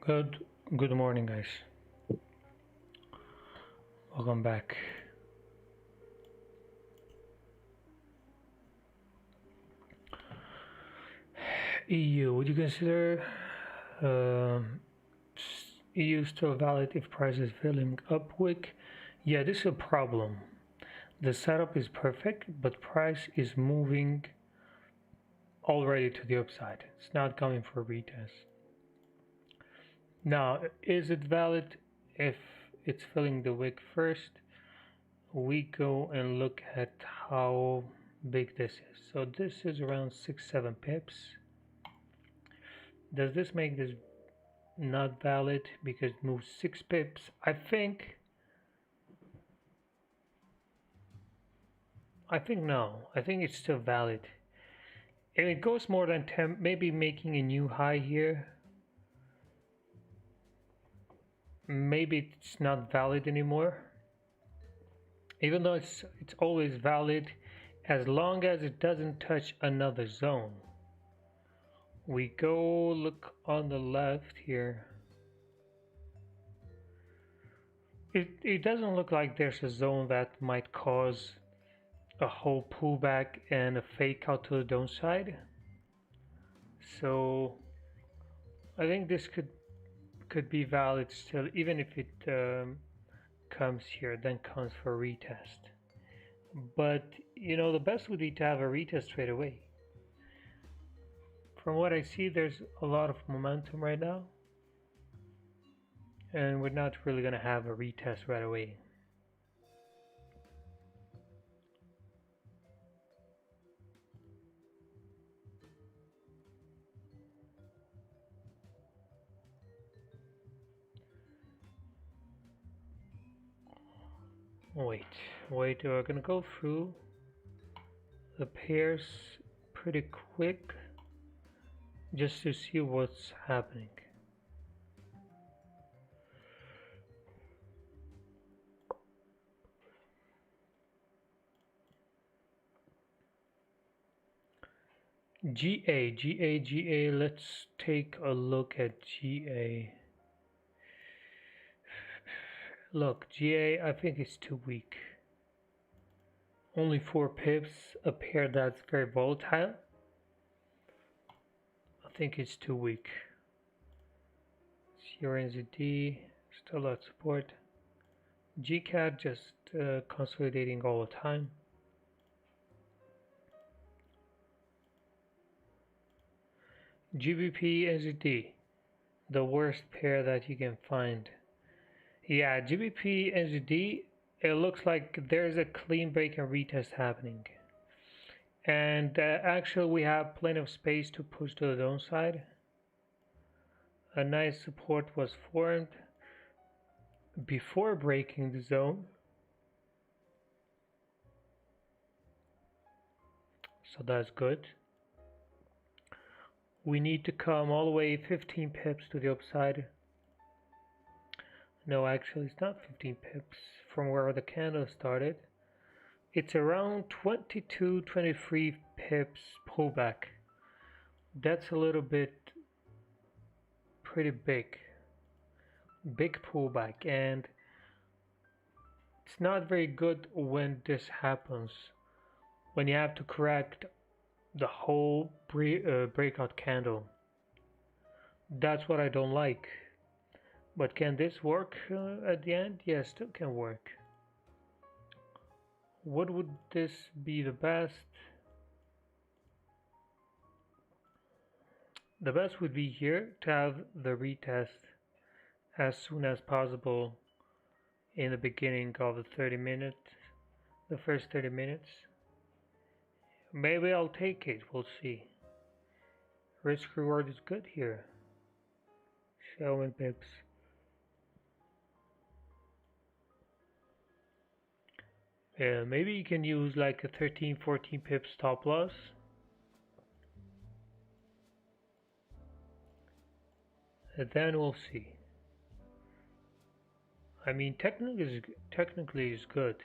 Good morning, guys. Welcome back. EU, would you consider EU still valid if price is filling up quick? Yeah, this is a problem. The setup is perfect, but price is moving already to the upside. It's not coming for a retest. Now, is it valid if it's filling the wick first? We go and look at how big this is. So this is around 6-7 pips. Does this make this not valid because it moves 6 pips? I think no. I think it's still valid. If it goes more than 10, maybe making a new high here, maybe it's not valid anymore. Even though it's always valid as long as it doesn't touch another zone. We go look on the left here. It doesn't look like there's a zone that might cause a whole pullback and a fake out to the downside. So I think this could be valid still, even if it comes here, then comes for retest. But the best would be to have a retest straight away. From what I see, there's a lot of momentum right now, and we're not really going to have a retest right away. Wait, we're going to go through the pairs pretty quick just to see what's happening. GA, let's take a look at GA. Look, GA, I think it's too weak. Only 4 pips, a pair that's very volatile. I think it's too weak. CRNZD, still at support. GCAT just consolidating all the time. GBP NZD, the worst pair that you can find. Yeah, GBP NZD, it looks like there's a clean break and retest happening. And actually we have plenty of space to push to the downside. A nice support was formed before breaking the zone. So that's good. We need to come all the way 15 pips to the upside. No, actually it's not 15 pips from where the candle started. It's around 22-23 pips pullback. That's a little bit pretty big pullback, and it's not very good when this happens, when you have to correct the whole breakout candle. That's what I don't like. But can this work at the end? Yes, still can work. What would this be the best? The best would be here to have the retest as soon as possible in the beginning of the 30 minutes, the first 30 minutes. Maybe I'll take it, we'll see. Risk reward is good here. Showing pips. Yeah, maybe you can use like a 13-14 pip stop loss. And then we'll see. I mean, technically is good.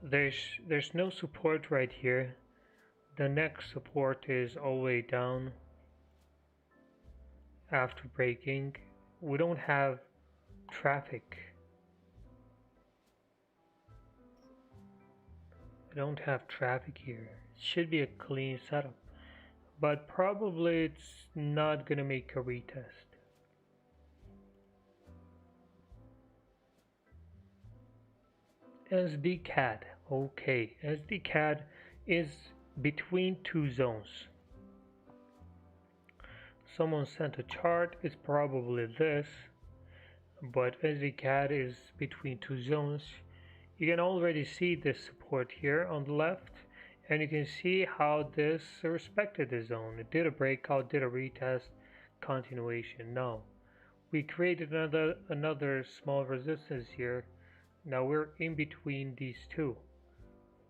There's no support right here. The next support is all the way down after breaking. We don't have traffic. We don't have traffic here. It should be a clean setup, but probably it's not gonna make a retest. SD-CAD. Okay, SD-CAD is between two zones. Someone sent a chart, it's probably this, but SD-CAD is between two zones. You can already see this support here on the left, and you can see how this respected the zone. It did a breakout, did a retest, continuation. Now, we created another small resistance here. Now we're in between these two.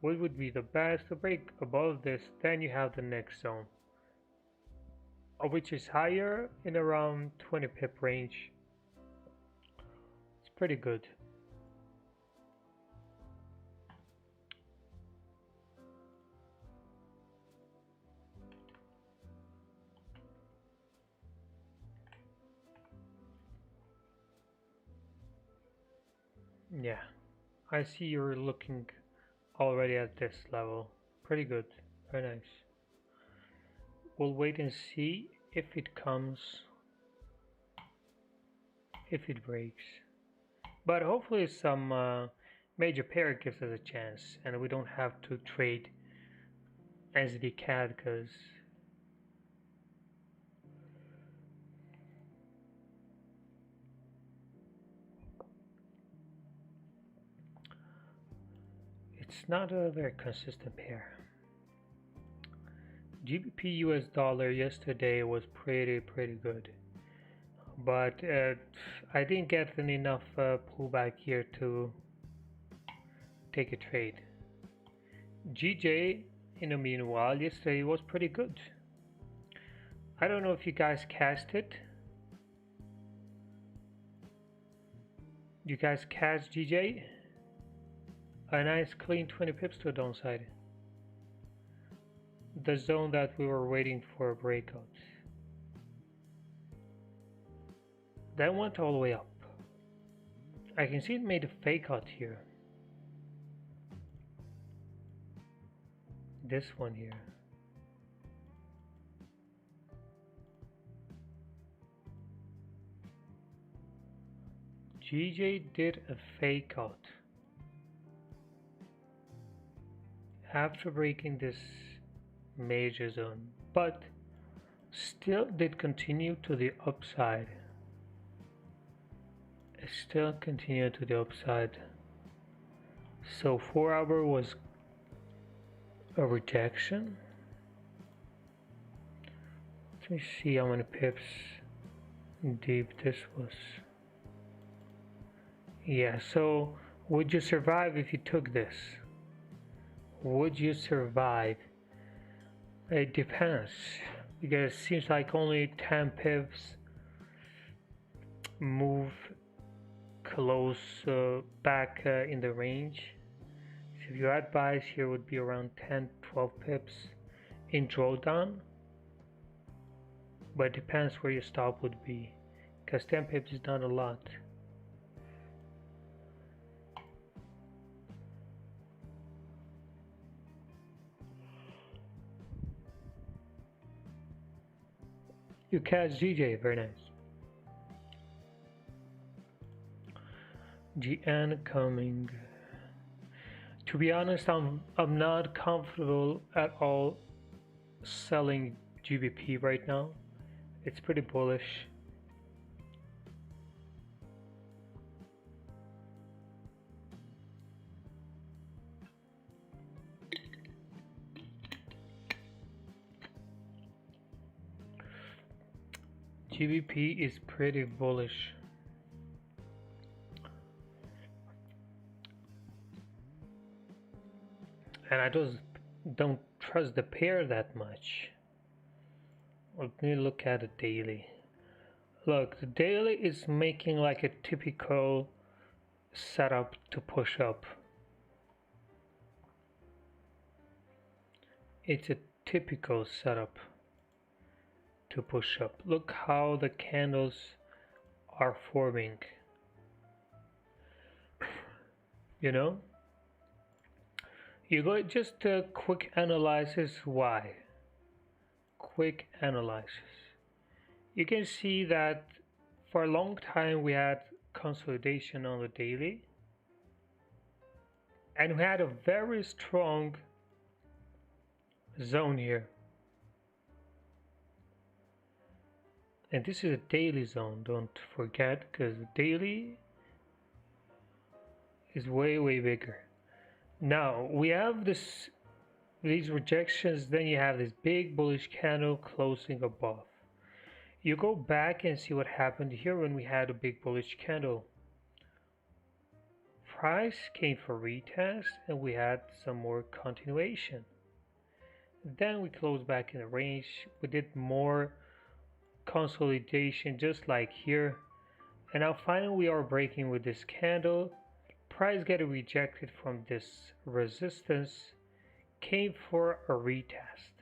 What would be the best to break above this? Then you have the next zone, which is higher in around 20 pip range. It's pretty good. Yeah, I see you're looking already at this level. Pretty good, very nice. We'll wait and see if it comes, if it breaks. But hopefully some major pair gives us a chance and we don't have to trade SD-CAD because it's not a very consistent pair. GBP US dollar yesterday was pretty good, but I didn't get enough pullback here to take a trade. GJ in the meanwhile yesterday was pretty good. I don't know if you guys cast it. You guys cast GJ? A nice clean 20 pips to the downside. The zone that we were waiting for a breakout. Then went all the way up. I can see it made a fake out here. This one here. GJ did a fake out. After breaking this major zone, but still did continue to the upside. It still continued to the upside. So 4 hour was a rejection. Let me see how many pips deep this was. Yeah, so would you survive if you took this? Would you survive? It depends, because it seems like only 10 pips move close back in the range. So if you add buys here would be around 10-12 pips in drawdown, but it depends where your stop would be, because 10 pips is not a lot. You catch GJ, very nice. GN coming. To be honest, I'm not comfortable at all selling GBP right now. It's pretty bullish. GBP is pretty bullish. And I just don't trust the pair that much. Let me look at the daily. Look, the daily is making like a typical setup to push up. It's a typical setup to push up. Look how the candles are forming. You know, you go just a quick analysis. Why? Quick analysis. You can see that for a long time we had consolidation on the daily, and we had a very strong zone here. And this is a daily zone, don't forget, because the daily is way bigger. Now we have these rejections, then you have this big bullish candle closing above. You go back and see what happened here when we had a big bullish candle. Price came for retest and we had some more continuation. Then we closed back in the range. We did more consolidation just like here. And now finally we are breaking with this candle. Price getting rejected from this resistance, came for a retest.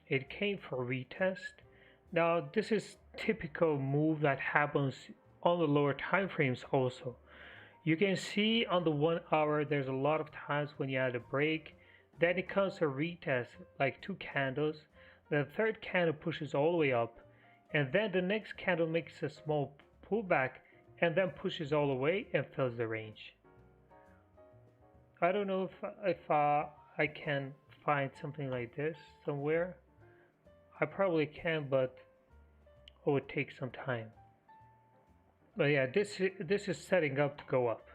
It came for a retest. Now this is typical move that happens on the lower time frames also. You can see on the 1 hour there's a lot of times when you had a break, then it comes a retest like 2 candles, the third candle pushes all the way up, and then the next candle makes a small pullback and then pushes all the way and fills the range. I don't know if I can find something like this somewhere. I probably can, but it would take some time. But yeah, this is setting up to go up.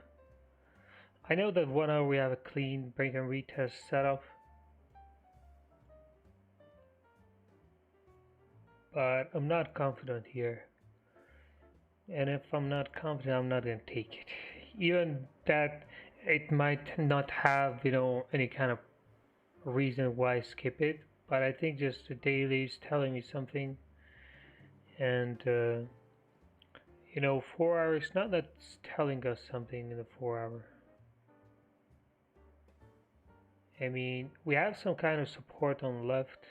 I know that 1 hour we have a clean break and retest setup, but I'm not confident here. And if I'm not confident, I'm not gonna take it. Even that it might not have, any kind of reason why I skip it, but I think just the daily is telling me something. And 4 hours, not that's telling us something in the 4 hour. I mean, we have some kind of support on the left.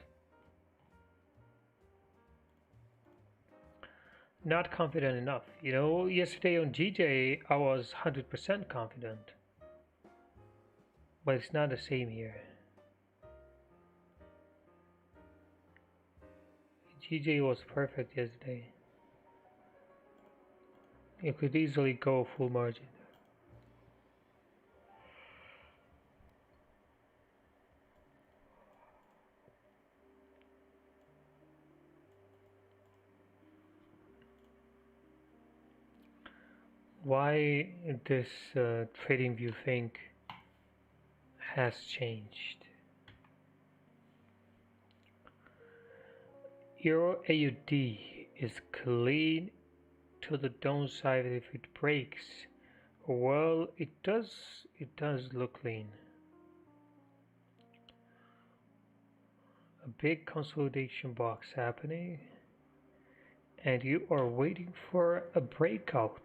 Not confident enough. Yesterday on GJ, I was 100% confident. But it's not the same here. GJ was perfect yesterday. You could easily go full margin. Why this trading view thing has changed. Euro AUD is clean to the downside if it breaks. Well, it does look clean. A big consolidation box happening, and you are waiting for a breakout.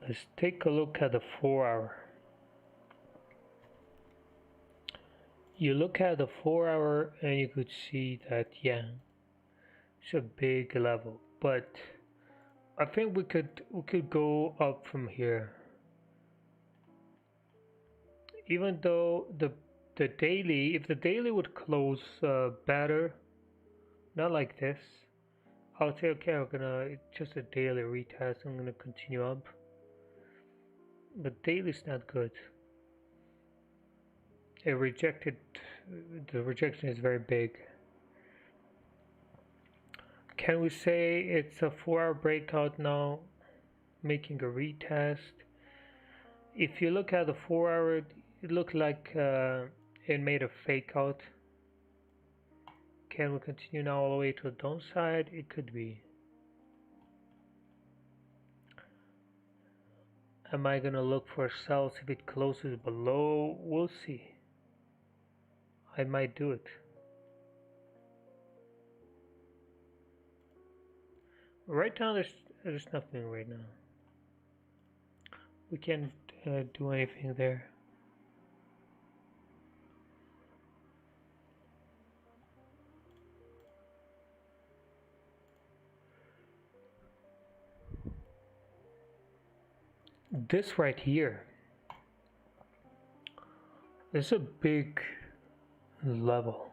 Let's take a look at the 4 hour. You look at the 4 hour and you could see that, yeah, it's a big level, but I think we could go up from here. Even though the daily, if the daily would close better, not like this, I would say, okay, it's just a daily retest, I'm gonna continue up. But daily's not good. The rejection is very big. Can we say it's a 4 hour breakout now, making a retest? If you look at the 4 hour, it looked like it made a fake out. Can we continue now all the way to the downside? It could be. Am I gonna look for sells if it closes below? We'll see. I might do it. Right now there's nothing right now. We can gonna do anything there. This right here is a big level.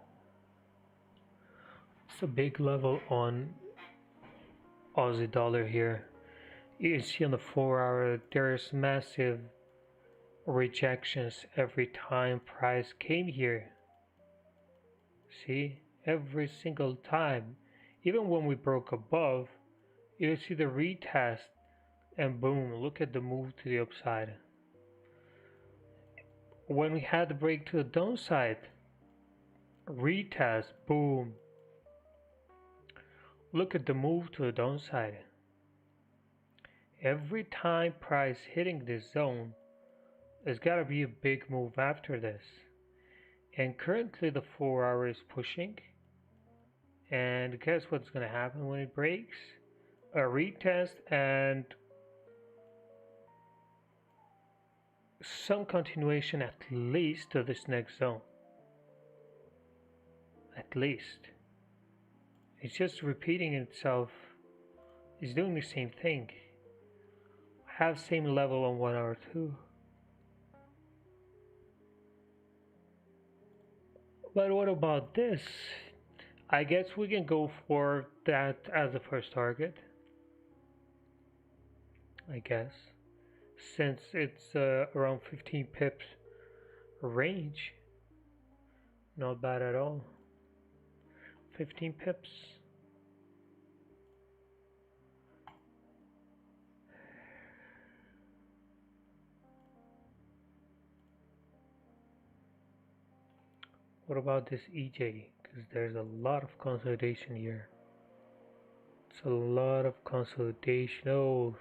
It's a big level on Aussie dollar here. You can see on the 4 hour there's massive rejections every time price came here. See, every single time, even when we broke above, you see the retest and boom, look at the move to the upside. When we had the break to the downside, retest, boom, look at the move to the downside. Every time price hitting this zone, there's gotta be a big move after this. And currently the 4 hour is pushing. And guess what's gonna happen when it breaks? A retest and some continuation at least to this next zone. At least. It's just repeating itself. It's doing the same thing. Have same level on 1 hour too. But what about this? I guess we can go for that as the first target. I guess. Since it's around 15 pips range. Not bad at all. 15 pips. What about this EJ? Because there's a lot of consolidation here. It's a lot of consolidation. Oh,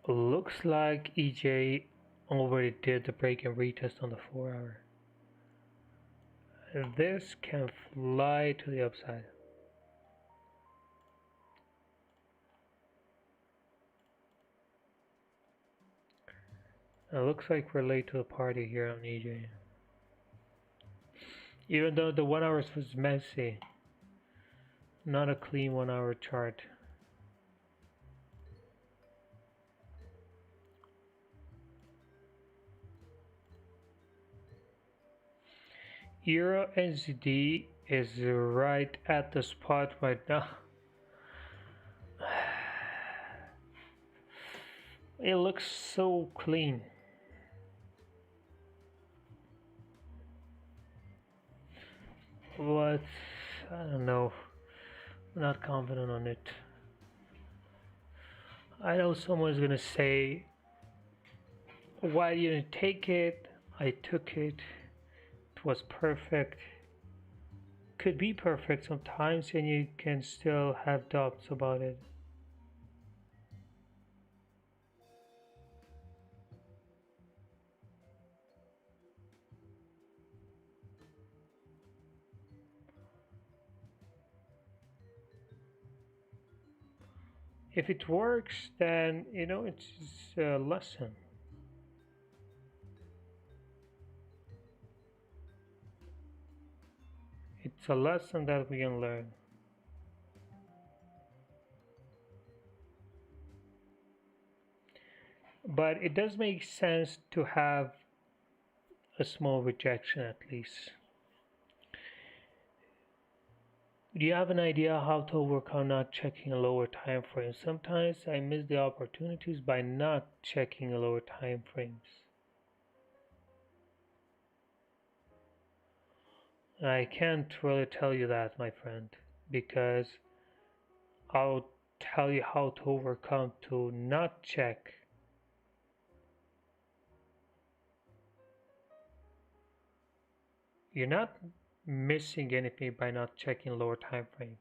looks like EJ already did the break and retest on the 4 hour. And this can fly to the upside. It looks like we're late to the party here on EJ. Even though the 1 hour was messy, not a clean 1 hour chart. Euro NZD is right at the spot right now. It looks so clean. But I don't know. I'm not confident on it. I know someone's gonna say, why you didn't take it? I took it. It was perfect. Could be perfect sometimes, and you can still have doubts about it. If it works, then it's a lesson. It's a lesson that we can learn. But it does make sense to have a small rejection at least. Do you have an idea how to overcome not checking a lower time frame? Sometimes I miss the opportunities by not checking a lower time frames. I can't really tell you that, my friend, because I'll tell you how to overcome to not check. You're not missing anything by not checking lower time frames.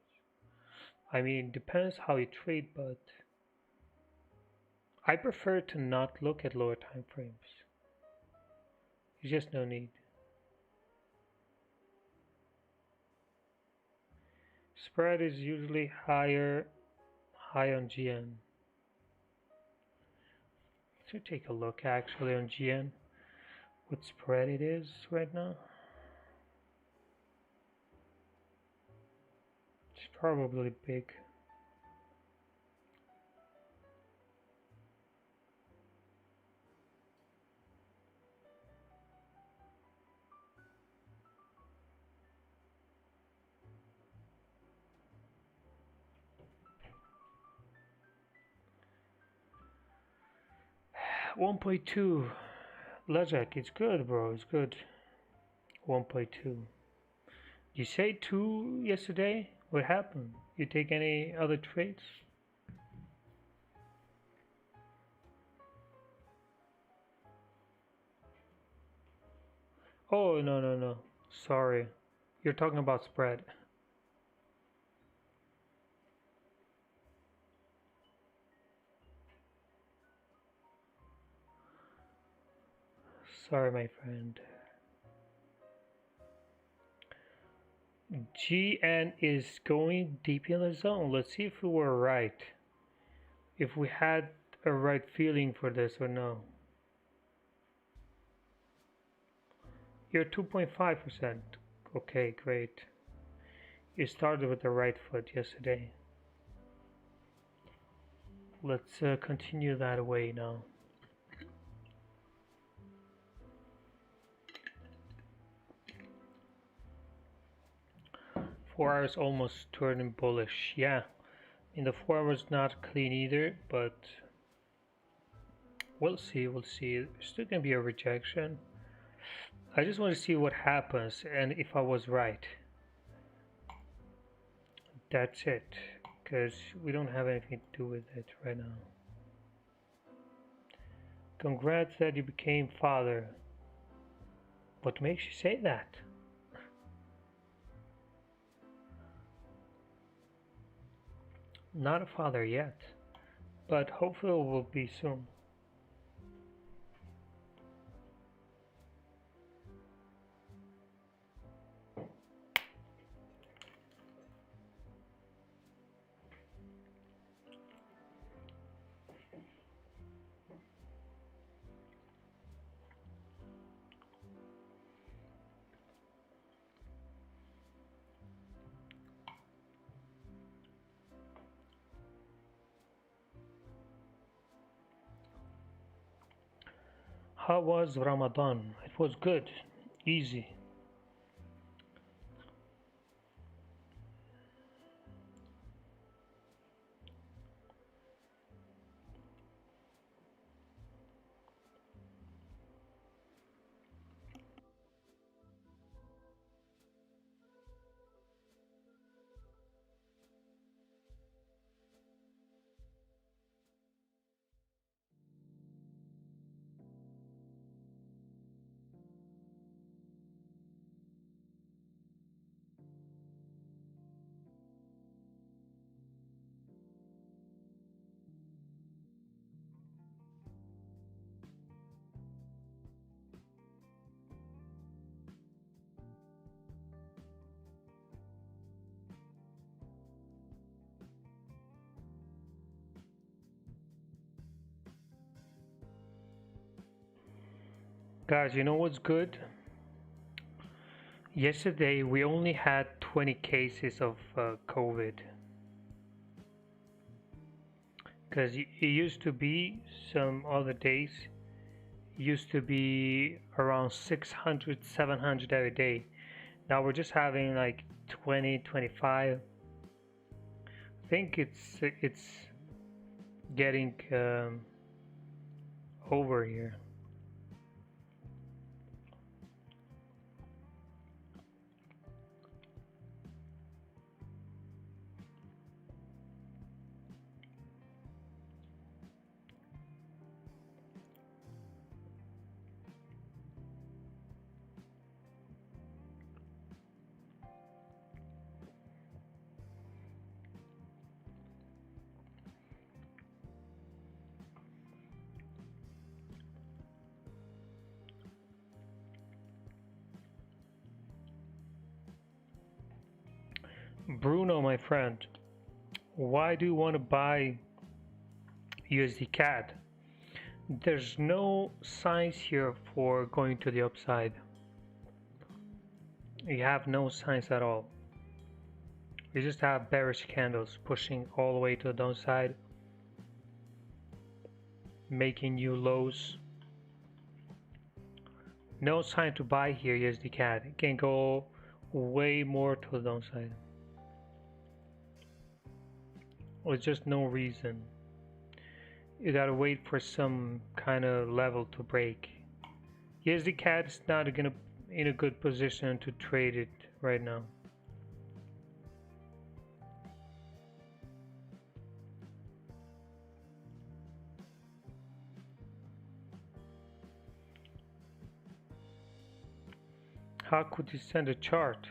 I mean, it depends how you trade, but I prefer to not look at lower time frames. There's just no need. Spread is usually high on GM. Should take a look actually on GN what spread it is right now. It's probably big. $1.2 Lezak, it's good, bro. It's good. 1.2. You say 2 yesterday? What happened? You take any other trades? Oh, no. Sorry. You're talking about spread. Sorry, my friend. GN is going deep in the zone. Let's see if we were right. If we had a right feeling for this or no. You're 2.5%. Okay, great. You started with the right foot yesterday. Let's continue that way now. Four hours almost turning bullish. Yeah, in the 4 hours not clean either, but we'll see. There's still gonna be a rejection. I just want to see what happens and if I was right. That's it, because we don't have anything to do with it right now. Congrats that you became father. What makes you say that? Not a father yet, but hopefully it will be soon. How was Ramadan? It was good, easy. Guys, you know what's good? Yesterday we only had 20 cases of COVID. Because it used to be some other days, used to be around 600, 700 every day. Now we're just having like 20, 25. I think it's getting over here. Bruno, my friend, why do you want to buy USD CAD? There's no signs here for going to the upside. You have no signs at all. You just have bearish candles pushing all the way to the downside, making new lows. No sign to buy here, USD CAD. It can go way more to the downside. There's just no reason. You gotta wait for some kind of level to break. USD CAD is not in a good position to trade it right now. How could you send a chart?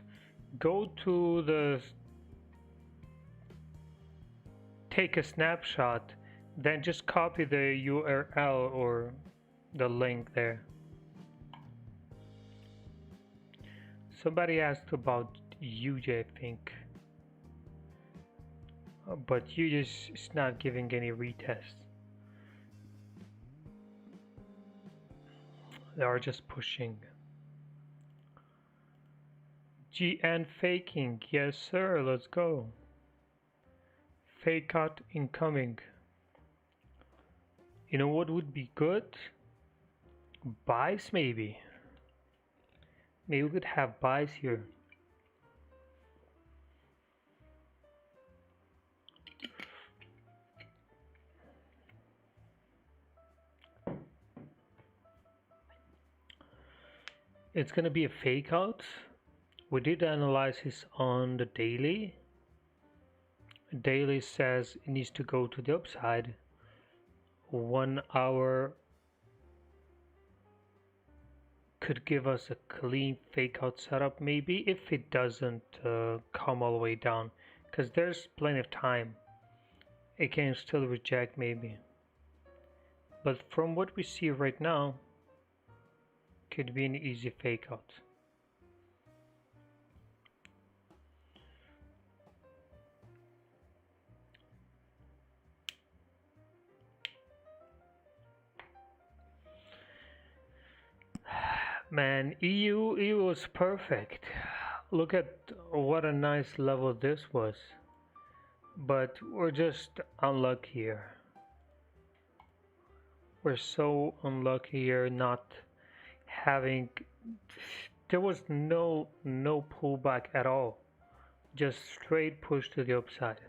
Go to the take a snapshot, then just copy the URL or the link there. Somebody asked about UJ, I think, but UJ is not giving any retest. They are just pushing. GN faking, yes sir, let's go. Fake out incoming. You know what would be good? Buys maybe. Maybe we could have buys here. It's gonna be a fake out. We did analyze this on the daily. Daily says it needs to go to the upside. 1 hour could give us a clean fake out setup maybe if it doesn't come all the way down, because there's plenty of time. It can still reject maybe, but from what we see right now, could be an easy fake out. Man, EU was perfect. Look at what a nice level this was. But we're just unlucky here. We're so unlucky here not having. There was no pullback at all. Just straight push to the upside.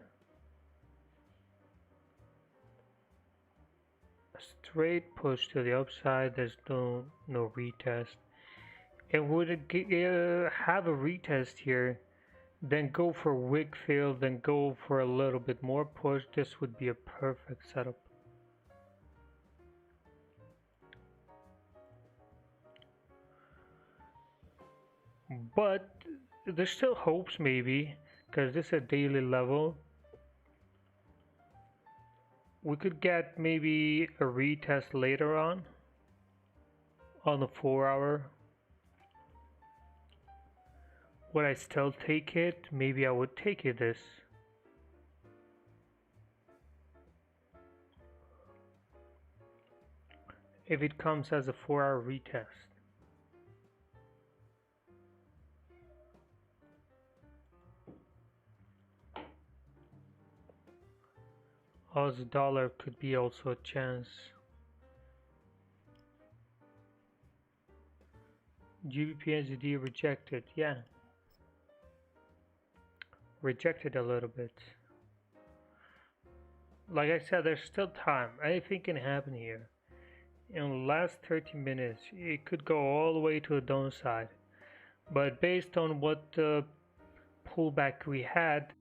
Straight push to the upside. There's no retest. And would it have a retest here, then go for wick fill, then go for a little bit more push, this would be a perfect setup. But there's still hopes maybe, because this is a daily level. We could get maybe a retest later on the 4 hour. Would I still take it? Maybe I would take it this. If it comes as a 4 hour retest. Aussie dollar could be also a chance. GBP NZD rejected, yeah. Rejected a little bit. Like I said, there's still time. Anything can happen here. In the last 30 minutes, it could go all the way to the downside. But based on what pullback we had,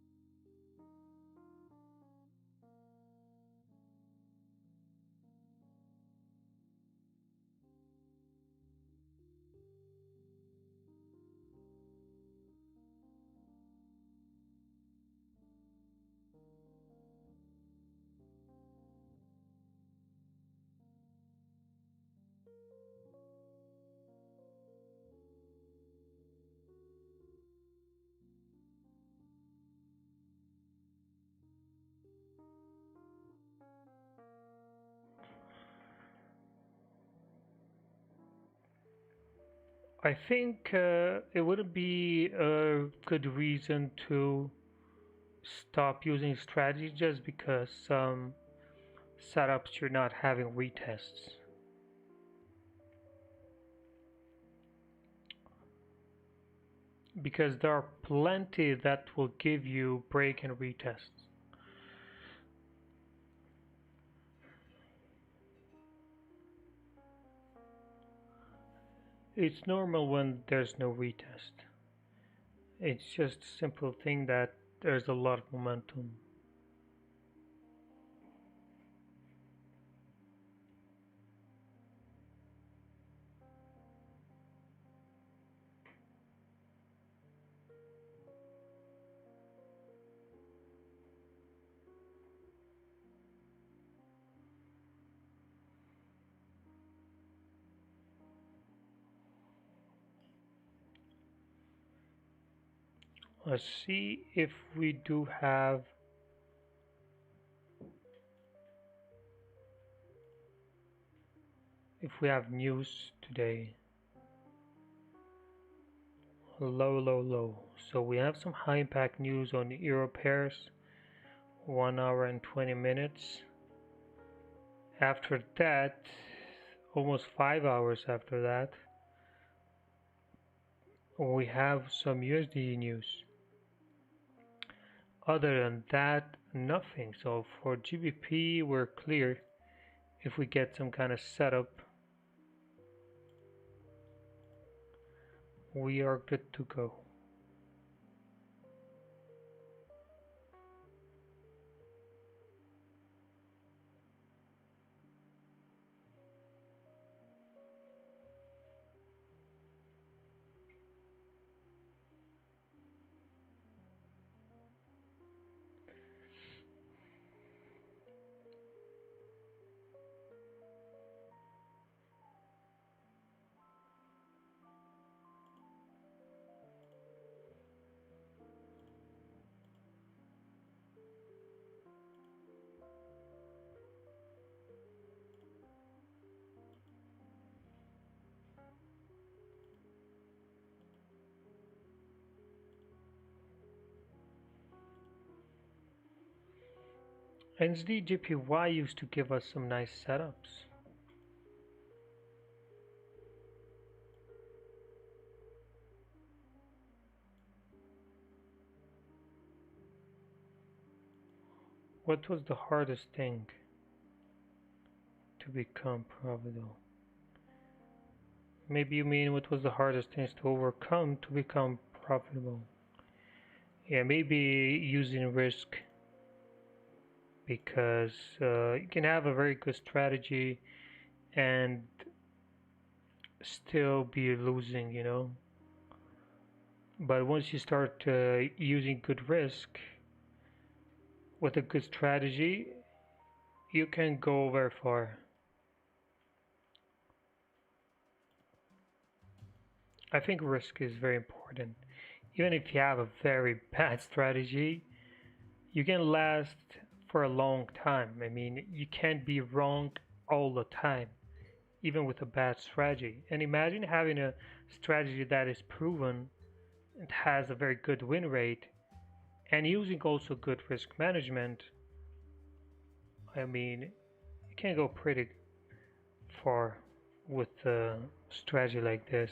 I think it wouldn't be a good reason to stop using strategy just because some setups you're not having retests. Because there are plenty that will give you break and retests. It's normal when there's no retest. It's just a simple thing that there's a lot of momentum. Let's see if we do have news today. Low, low, low. So we have some high impact news on the euro pairs. 1 hour and 20 minutes. After that, almost 5 hours after that, we have some USD news. Other than that, nothing. So for GBP, we're clear. If we get some kind of setup, we are good to go. NZD JPY used to give us some nice setups. What was the hardest thing to become profitable? Maybe you mean what was the hardest things to overcome to become profitable? Yeah, maybe using risk, because you can have a very good strategy and still be losing, you know. But once you start using good risk with a good strategy, you can go very far. I think risk is very important. Even if you have a very bad strategy, you can last for a long time. I mean, you can't be wrong all the time, even with a bad strategy. And imagine having a strategy that is proven and has a very good win rate and using also good risk management. I mean, you can go pretty far with a strategy like this.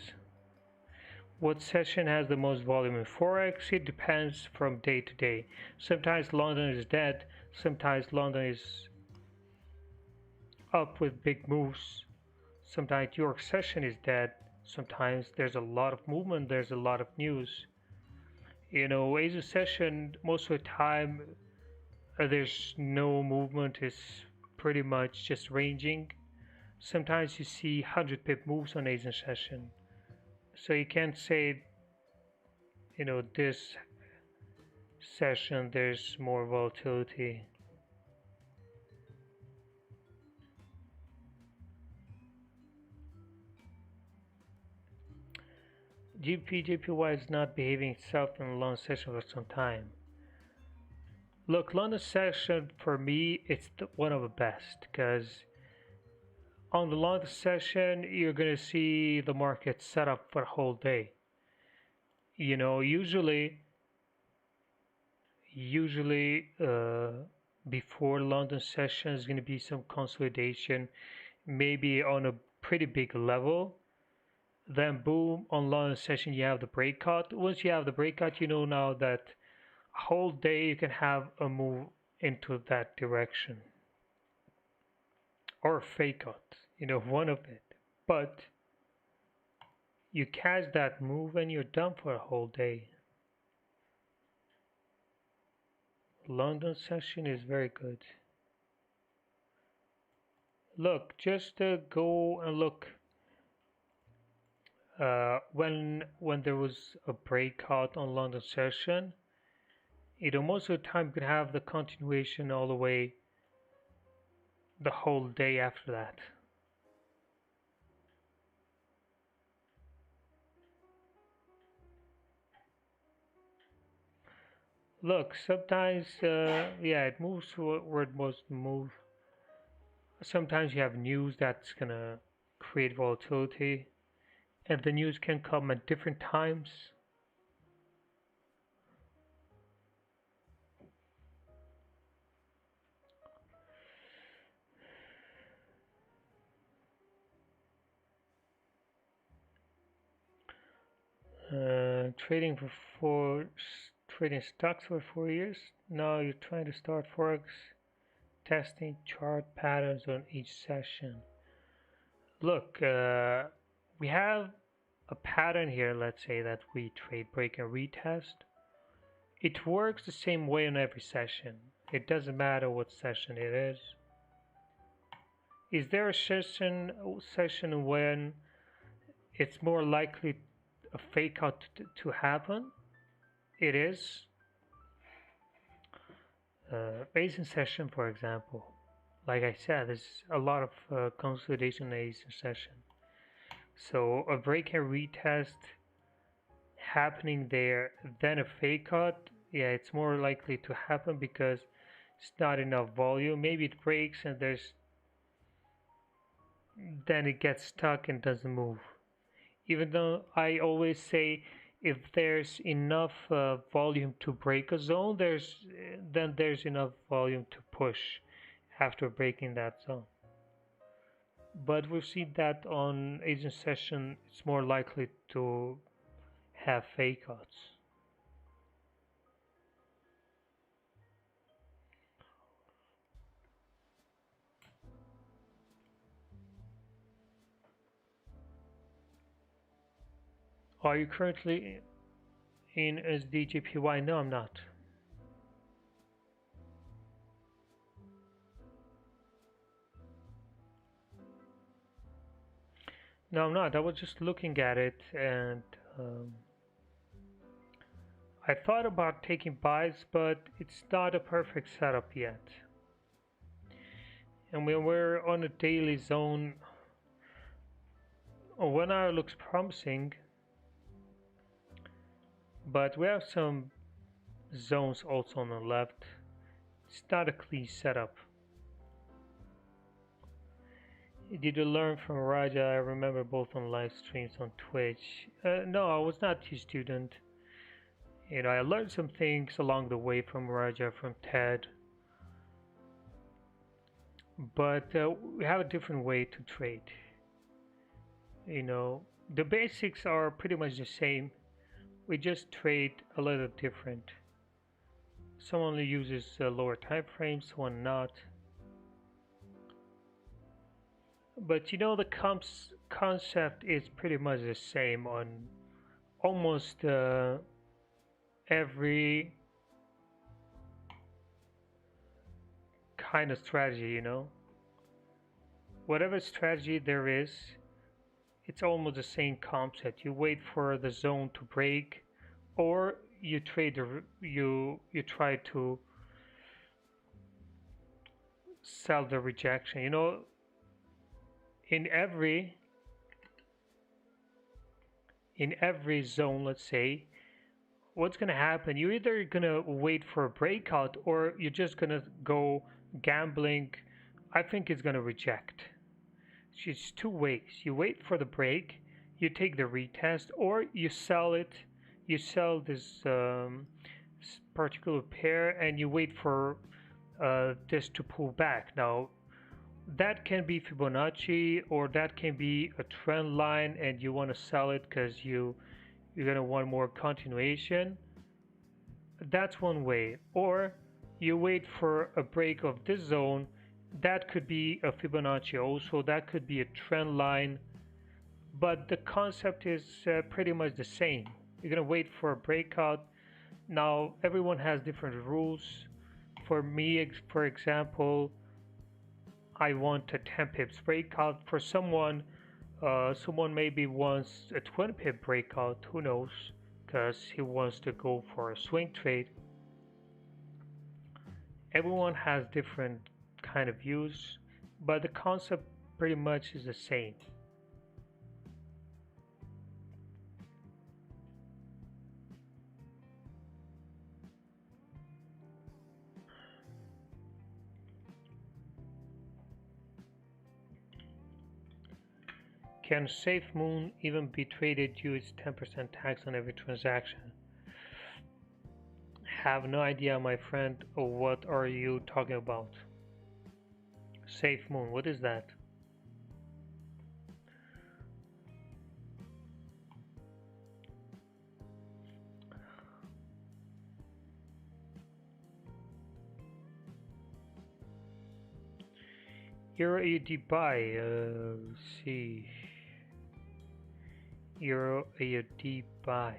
What session has the most volume in Forex? It depends from day to day. Sometimes London is dead, sometimes London is up with big moves, sometimes York session is dead, sometimes there's a lot of movement, there's a lot of news. You know, Asia session, most of the time, there's no movement, it's pretty much just ranging. Sometimes you see 100 pip moves on Asian session. So you can't say, you know, this session there's more volatility. JPY is not behaving itself in a long session for some time. Look, London session for me it's one of the best because On the long session, you're going to see the market set up for a whole day. Usually, before London session is going to be some consolidation, maybe on a pretty big level. Then boom, on London session you have the breakout. Once you have the breakout, you know now that a whole day you can have a move into that direction or fake out, one of it. But you catch that move and you're done for a whole day. London session is very good. Look, just go and look when there was a breakout on London session. Most of the time you could have the continuation all the way the whole day after that. Look, sometimes, yeah, it moves where it must move. Sometimes you have news that's gonna create volatility, and the news can come at different times. Trading trading stocks for 4 years. Now you're trying to start forex, testing chart patterns on each session. Look, we have a pattern here. Let's say that we trade break and retest. It works the same way in every session. It doesn't matter what session it is. Is there a session when it's more likely a fake out to happen? It is. Asian session, for example. Like I said, there's a lot of consolidation in Asian session. So a break and retest happening there, then a fake out, yeah, it's more likely to happen because it's not enough volume. Maybe it breaks and then it gets stuck and doesn't move. Even though I always say if there's enough volume to break a zone, then there's enough volume to push after breaking that zone. But we've seen that on Asian session, it's more likely to have fake outs. Are you currently in SDJPY? No, I'm not. No, I'm not. I was just looking at it and I thought about taking buys, but it's not a perfect setup yet. And when we're on a daily zone, 1 hour looks promising, but we have some zones also on the left. It's not a clean setup. Did you learn from Raja? I remember both on live streams on Twitch. No, I was not his student. I learned some things along the way from Raja, from Ted. But we have a different way to trade. The basics are pretty much the same. We just trade a little different. Some only uses lower time frames, one not. But the concept is pretty much the same on almost every kind of strategy, Whatever strategy there is, it's almost the same concept. You wait for the zone to break, or you try to sell the rejection. In every zone, let's say, what's going to happen? You're either going to wait for a breakout or you're just going to go gambling. I think it's going to reject. it's two ways. You wait for the break, you take the retest, or you sell it. You sell this particular pair, and you wait for this to pull back. Now, that can be Fibonacci, or that can be a trend line, and you want to sell it because you're gonna want more continuation. That's one way. Or you wait for a break of this zone. That could be a Fibonacci also. That could be a trend line. But the concept is pretty much the same. You're gonna wait for a breakout. Now everyone has different rules. For me, for example, I want a 10 pips breakout. For someone maybe wants a 20 pip breakout. Who knows? Because he wants to go for a swing trade. Everyone has different kind of views, but the concept pretty much is the same. Can SafeMoon even be traded due its 10% tax on every transaction? Have no idea, my friend. What are you talking about? SafeMoon, what is that? Euro AUD buy. Let's see. Euro AUD buys.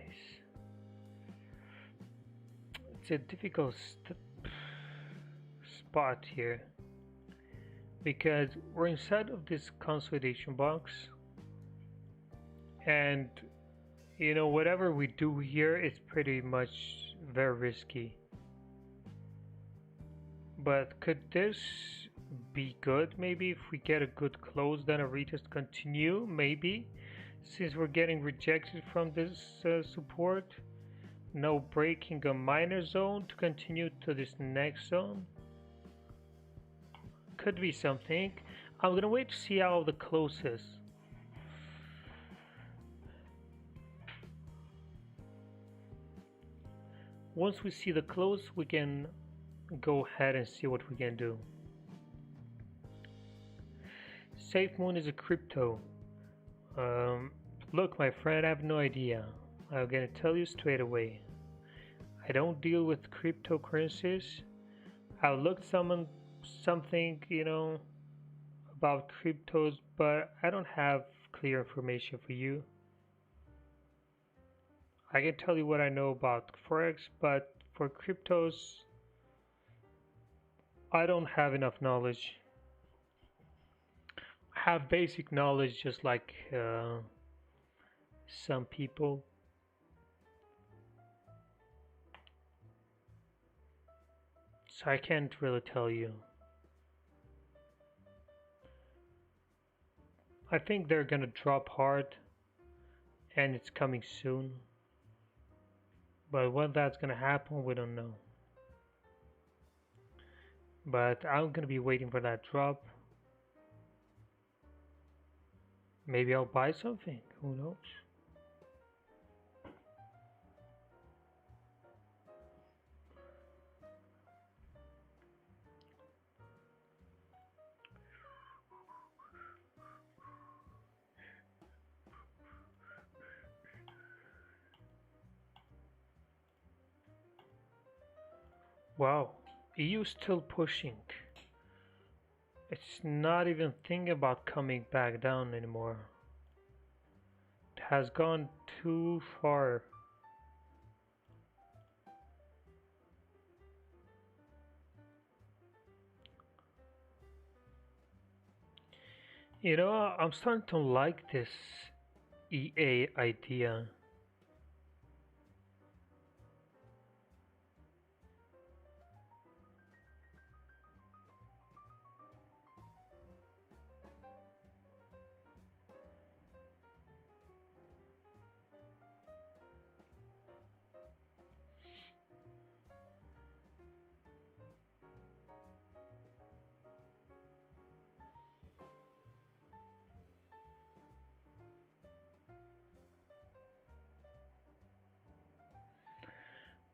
It's a difficult spot here because we're inside of this consolidation box, and whatever we do here is pretty much very risky. But could this be good? Maybe if we get a good close, then a retest continue, maybe, since we're getting rejected from this support. No breaking a minor zone to continue to this next zone. Could be something. I'm gonna wait to see how the close is. Once we see the close, we can go ahead and see what we can do. SafeMoon is a crypto. Look, my friend, I have no idea. I'm gonna tell you straight away. I don't deal with cryptocurrencies. I looked something, about cryptos, but I don't have clear information for you. I can tell you what I know about Forex, but for cryptos, I don't have enough knowledge. I have basic knowledge just like some people. So I can't really tell you. I think they're gonna drop hard and it's coming soon. But when that's gonna happen, we don't know. But I'm gonna be waiting for that drop. Maybe I'll buy something, who knows? Wow, EU still pushing. It's not even thinking about coming back down anymore. It has gone too far. I'm starting to like this EA idea.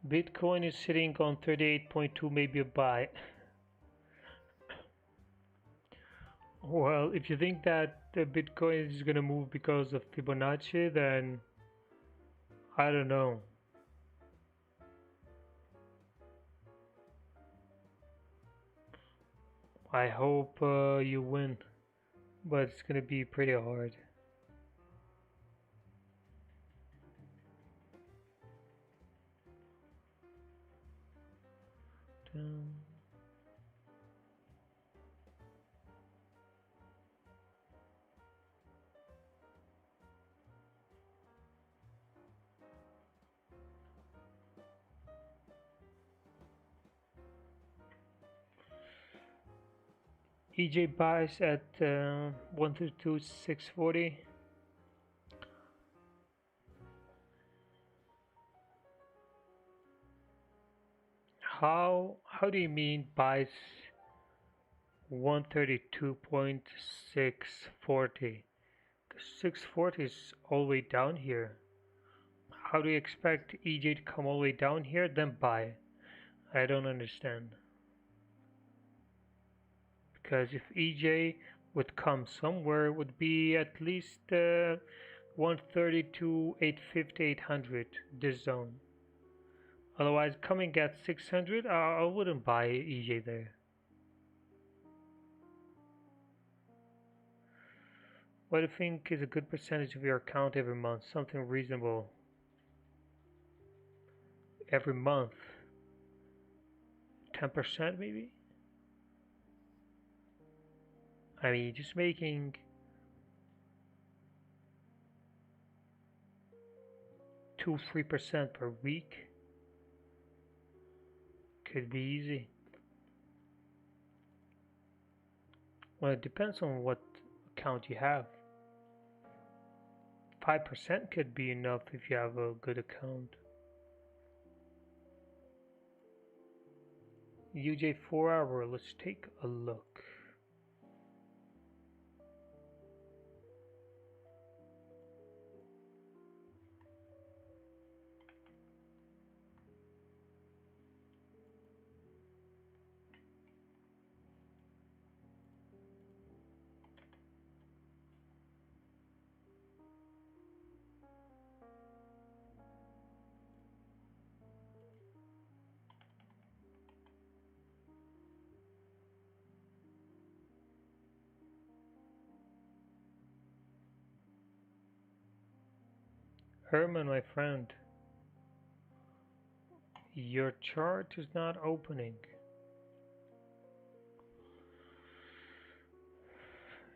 Bitcoin is sitting on 38.2, maybe a buy. Well, if you think that the Bitcoin is gonna move because of Fibonacci, then I don't know. I hope you win, but it's gonna be pretty hard. EJ buys at 132,640. How do you mean buys 132.640? 640 is all the way down here. How do you expect EJ to come all the way down here then buy? I don't understand. Because if EJ would come somewhere, it would be at least 132, 850, 800, this zone. Otherwise, coming at 600, I wouldn't buy EJ there. What do you think is a good percentage of your account every month? Something reasonable. Every month? 10% maybe? I mean, just making 2-3% per week could be easy. Well, it depends on what account you have. 5% could be enough if you have a good account. UJ 4 hour, let's take a look. Herman, my friend, your chart is not opening.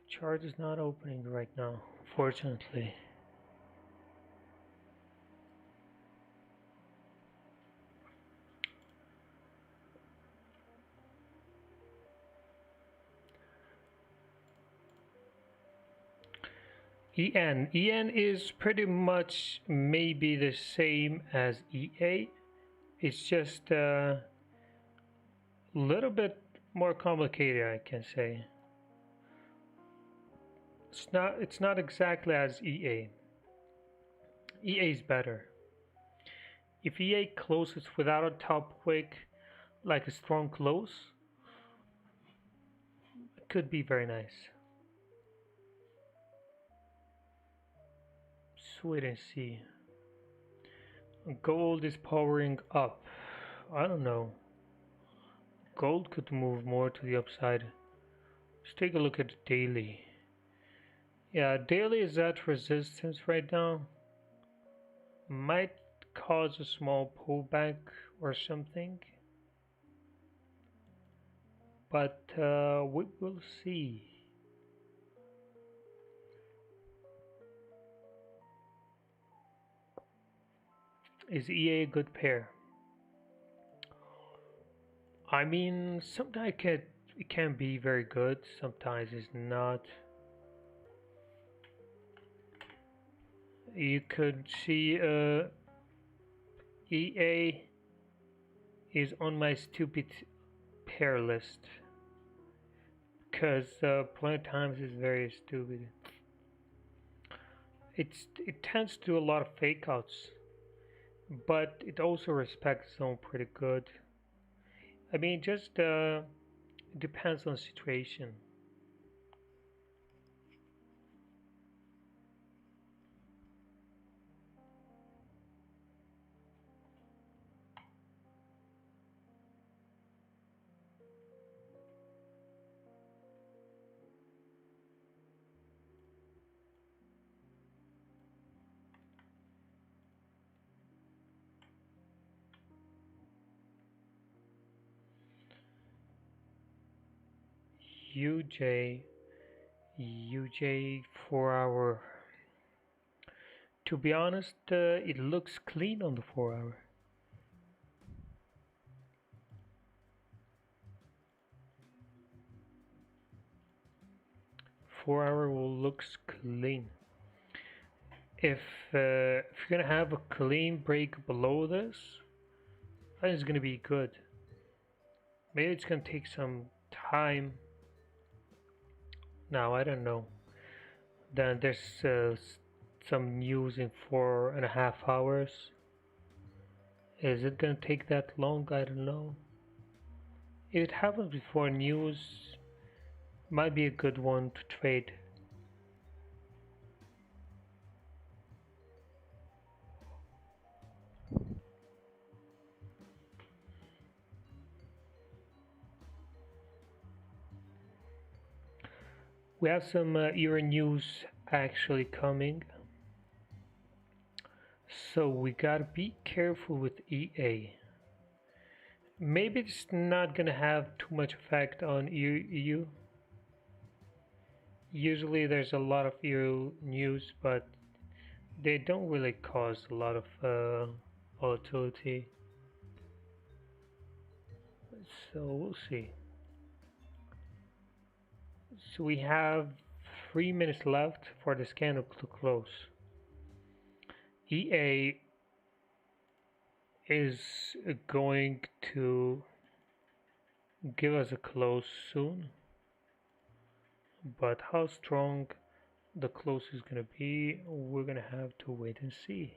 Chart is not opening right now, fortunately. EN is pretty much maybe the same as EA. It's just a little bit more complicated, I can say. It's not exactly as EA. EA is better. If EA closes without a top wick, like a strong close, it could be very nice. Wait and see. Gold is powering up. I don't know. Gold could move more to the upside. Let's take a look at the daily. Yeah, daily is at resistance right now. Might cause a small pullback or something. But we will see. Is EA a good pair? I mean, sometimes it can be very good, sometimes it's not. You could see EA is on my stupid pair list because plenty of times it's very stupid. It tends to do a lot of fake outs. but it also respects zone pretty good. I mean, just depends on the situation. UJ, UJ 4 hour. To be honest, it looks clean on the 4 hour. 4 hour will looks clean. If you're gonna have a clean break below this, I think it's gonna be good. Maybe it's gonna take some time. Now I don't know. Then there's some news in 4.5 hours. Is it gonna take that long? I don't know. If it happens before news, might be a good one to trade. We have some Euro news actually coming, so we gotta be careful with EA. Maybe it's not gonna have too much effect on EU. Usually there's a lot of EU news, but they don't really cause a lot of volatility. So we'll see. So we have 3 minutes left for this candle to close. EA is going to give us a close soon, but how strong the close is going to be, we're going to have to wait and see.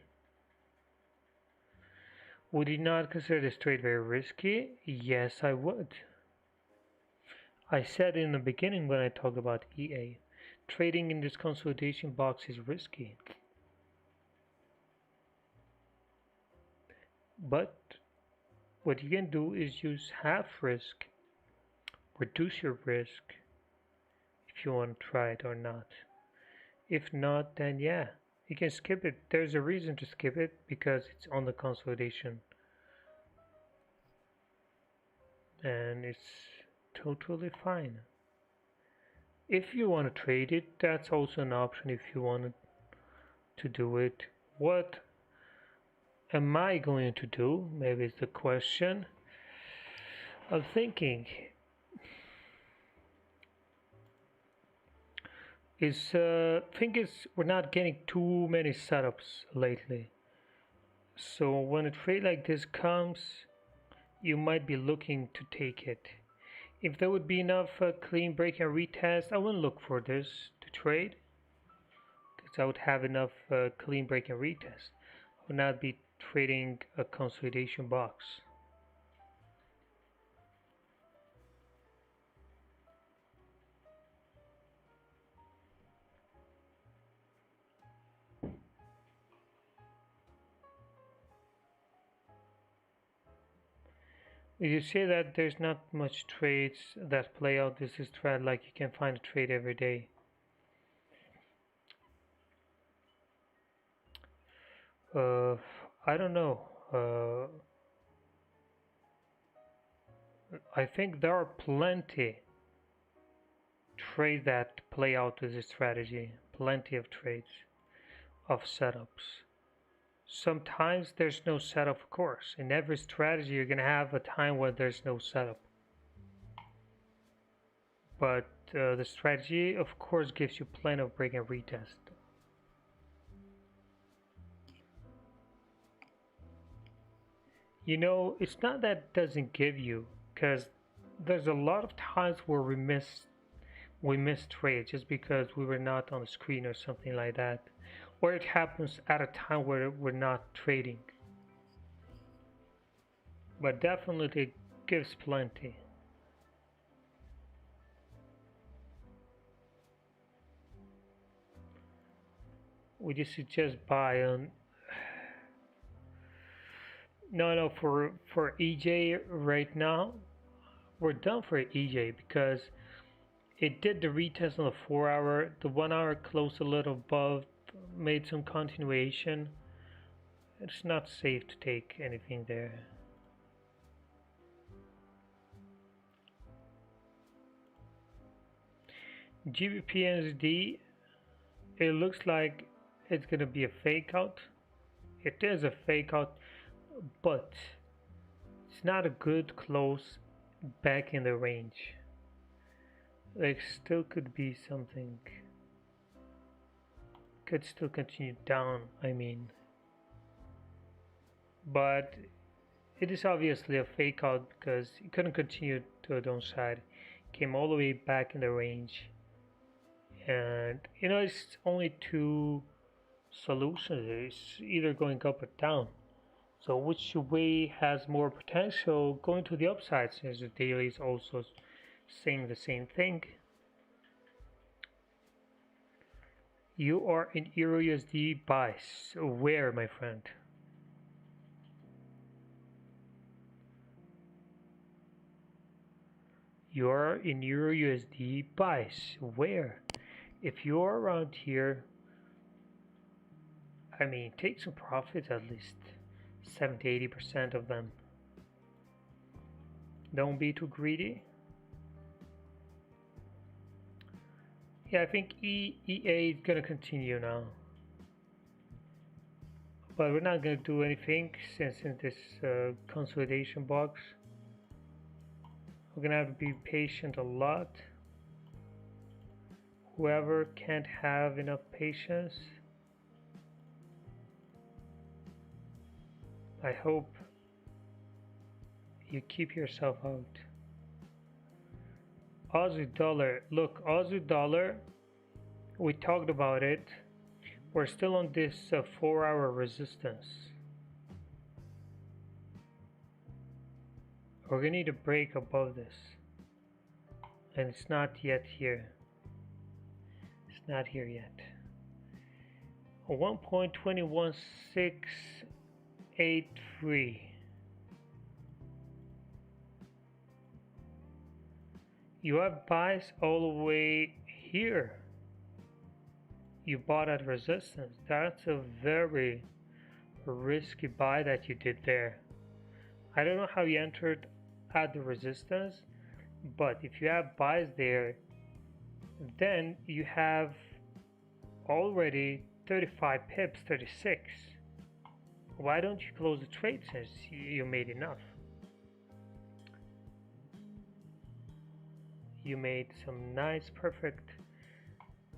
Would you not consider this trade very risky? Yes, I would. I said in the beginning when I talked about EA, trading in this consolidation box is risky. But what you can do is use half risk, reduce your risk if you want to try it or not. If not, then yeah, you can skip it. There's a reason to skip it because it's on the consolidation. And it's totally fine. If you want to trade it, that's also an option if you wanted to do it. What am I going to do? Maybe it's the question. I'm thinking thing is we're not getting too many setups lately. So when a trade like this comes, you might be looking to take it. If there would be enough clean break and retest, I wouldn't look for this to trade because I would have enough clean break and retest. I would not be trading a consolidation box. You say that there's not much trades that play out this strat, like you can find a trade every day. I don't know. I think there are plenty trades that play out with this strategy. Plenty of trades, of setups. Sometimes there's no setup, of course. In every strategy, you're gonna have a time where there's no setup. But the strategy, of course, gives you plenty of break and retest. You know, it's not that it doesn't give you, because there's a lot of times where we miss trades just because we were not on the screen or something like that, or it happens at a time where we're not trading. but definitely gives plenty. Would you suggest buy on? No, for EJ right now, we're done for EJ because it did the retest on the 4 hour. The 1 hour closed a little above, made some continuation. It's not safe to take anything there. GBP it looks like it's gonna be a fake out. It is a fake out, but it's not a good close back in the range. Like still could be something. Could still continue down, I mean. But it is obviously a fake out because it couldn't continue to the downside. Came all the way back in the range. And it's only two solutions. It's either going up or down. So which way has more potential going to the upside, since the daily is also saying the same thing? You are in Euro USD buys. Where, my friend? You are in Euro USD buys. Where? If you're around here, I mean, take some profits, at least 70-80% of them. Don't be too greedy. Yeah, I think EA is gonna continue now, but we're not gonna do anything since in this consolidation box. We're gonna have to be patient a lot. Whoever can't have enough patience, I hope you keep yourself out. Aussie dollar, look, Aussie dollar, we talked about it. We're still on this 4 hour resistance. We're gonna need a break above this, and it's not yet here. It's not here yet. 1.21683. You have buys all the way here. You bought at resistance. That's a very risky buy that you did there. I don't know how you entered at the resistance, but if you have buys there, then you have already 35 pips, 36. Why don't you close the trade since you made enough? You made some nice, perfect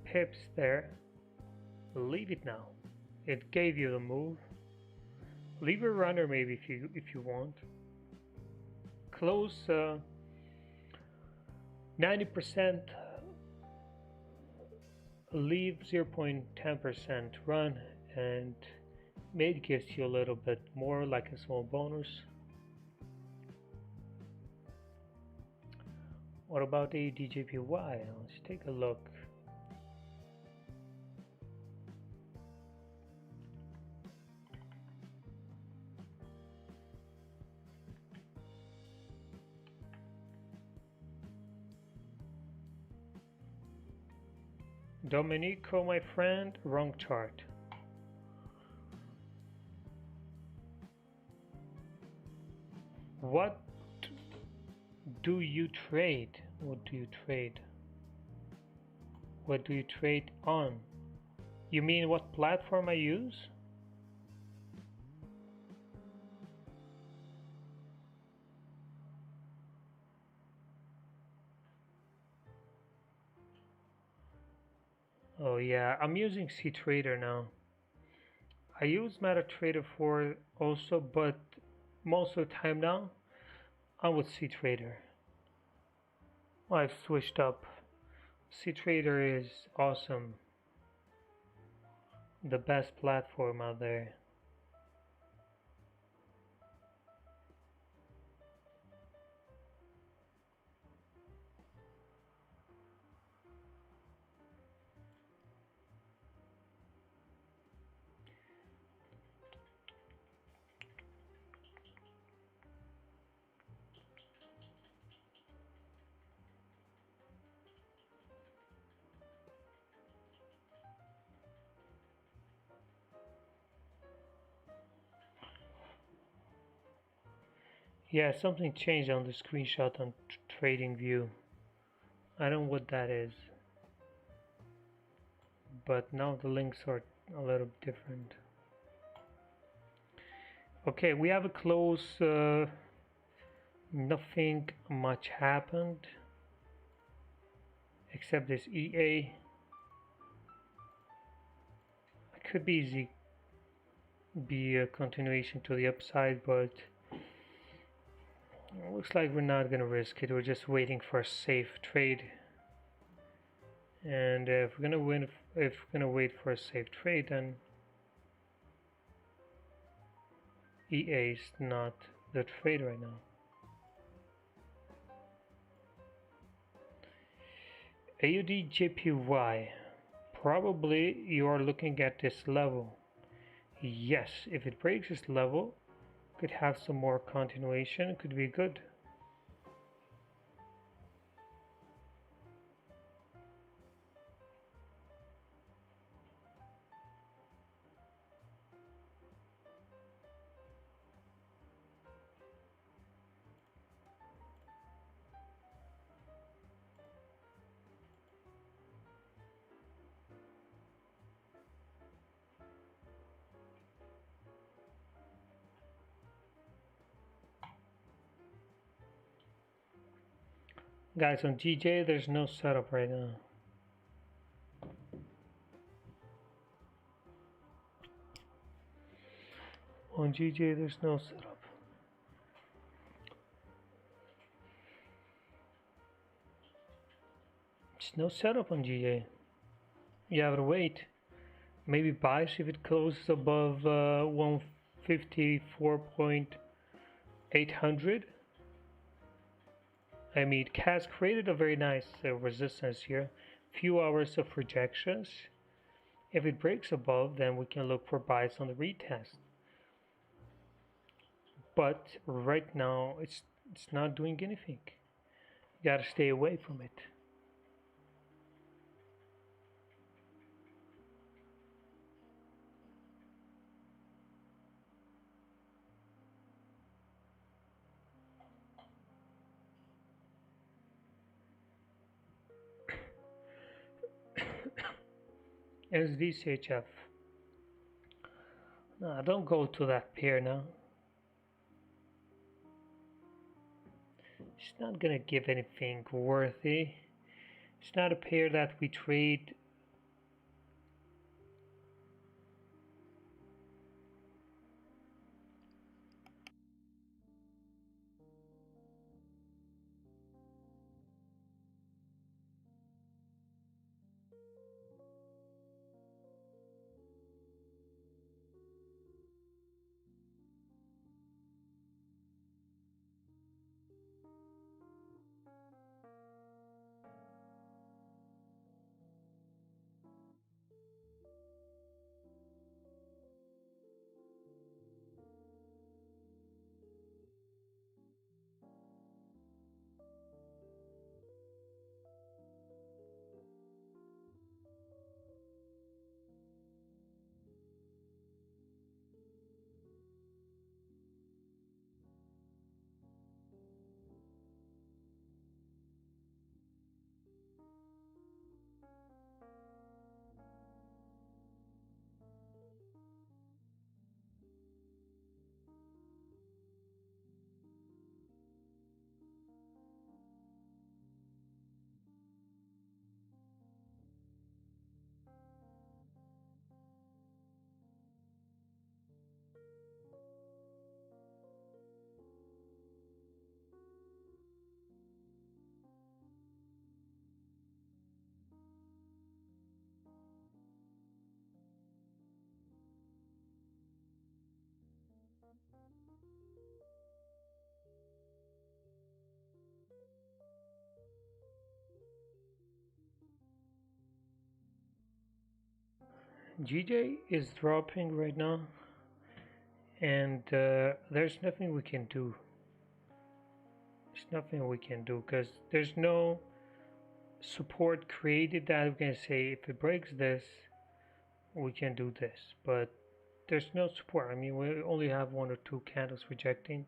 pips there. Leave it now. It gave you the move. Leave a runner maybe if you want. Close 90%. Leave 0.10% run, and maybe gives you a little bit more, like a small bonus. What about AUDJPY? Let's take a look. Domenico, my friend, wrong chart. What do you trade? What do you trade? What do you trade on? You mean what platform I use? Oh yeah, I'm using CTrader now. I use MetaTrader 4 also, but most of the time now I'm with CTrader. I've switched up. CTrader is awesome. The best platform out there. Yeah, something changed on the screenshot on trading view. I don't know what that is, but now the links are a little different. Okay, we have a close. Nothing much happened except this EA. It could be easy be a continuation to the upside, but it looks like we're not gonna risk it. We're just waiting for a safe trade. And if we're gonna wait for a safe trade, then EA is not the trade right now. AUD JPY. Probably you are looking at this level. Yes, if it breaks this level, could have some more continuation, could be good. Guys, on GJ there's no setup right now. On GJ there's no setup. There's no setup on GJ. You have to wait. Maybe buys if it closes above 154.800. I mean, it has created a very nice resistance here. Few hours of rejections. If it breaks above, then we can look for buys on the retest. But right now, it's not doing anything. You gotta stay away from it. SDCHF. No, don't go to that pair now. It's not gonna give anything worthy. It's not a pair that we trade. GJ is dropping right now, and there's nothing we can do. There's nothing we can do because there's no support created that we can say if it breaks this, we can do this. But there's no support. I mean, we only have one or two candles rejecting.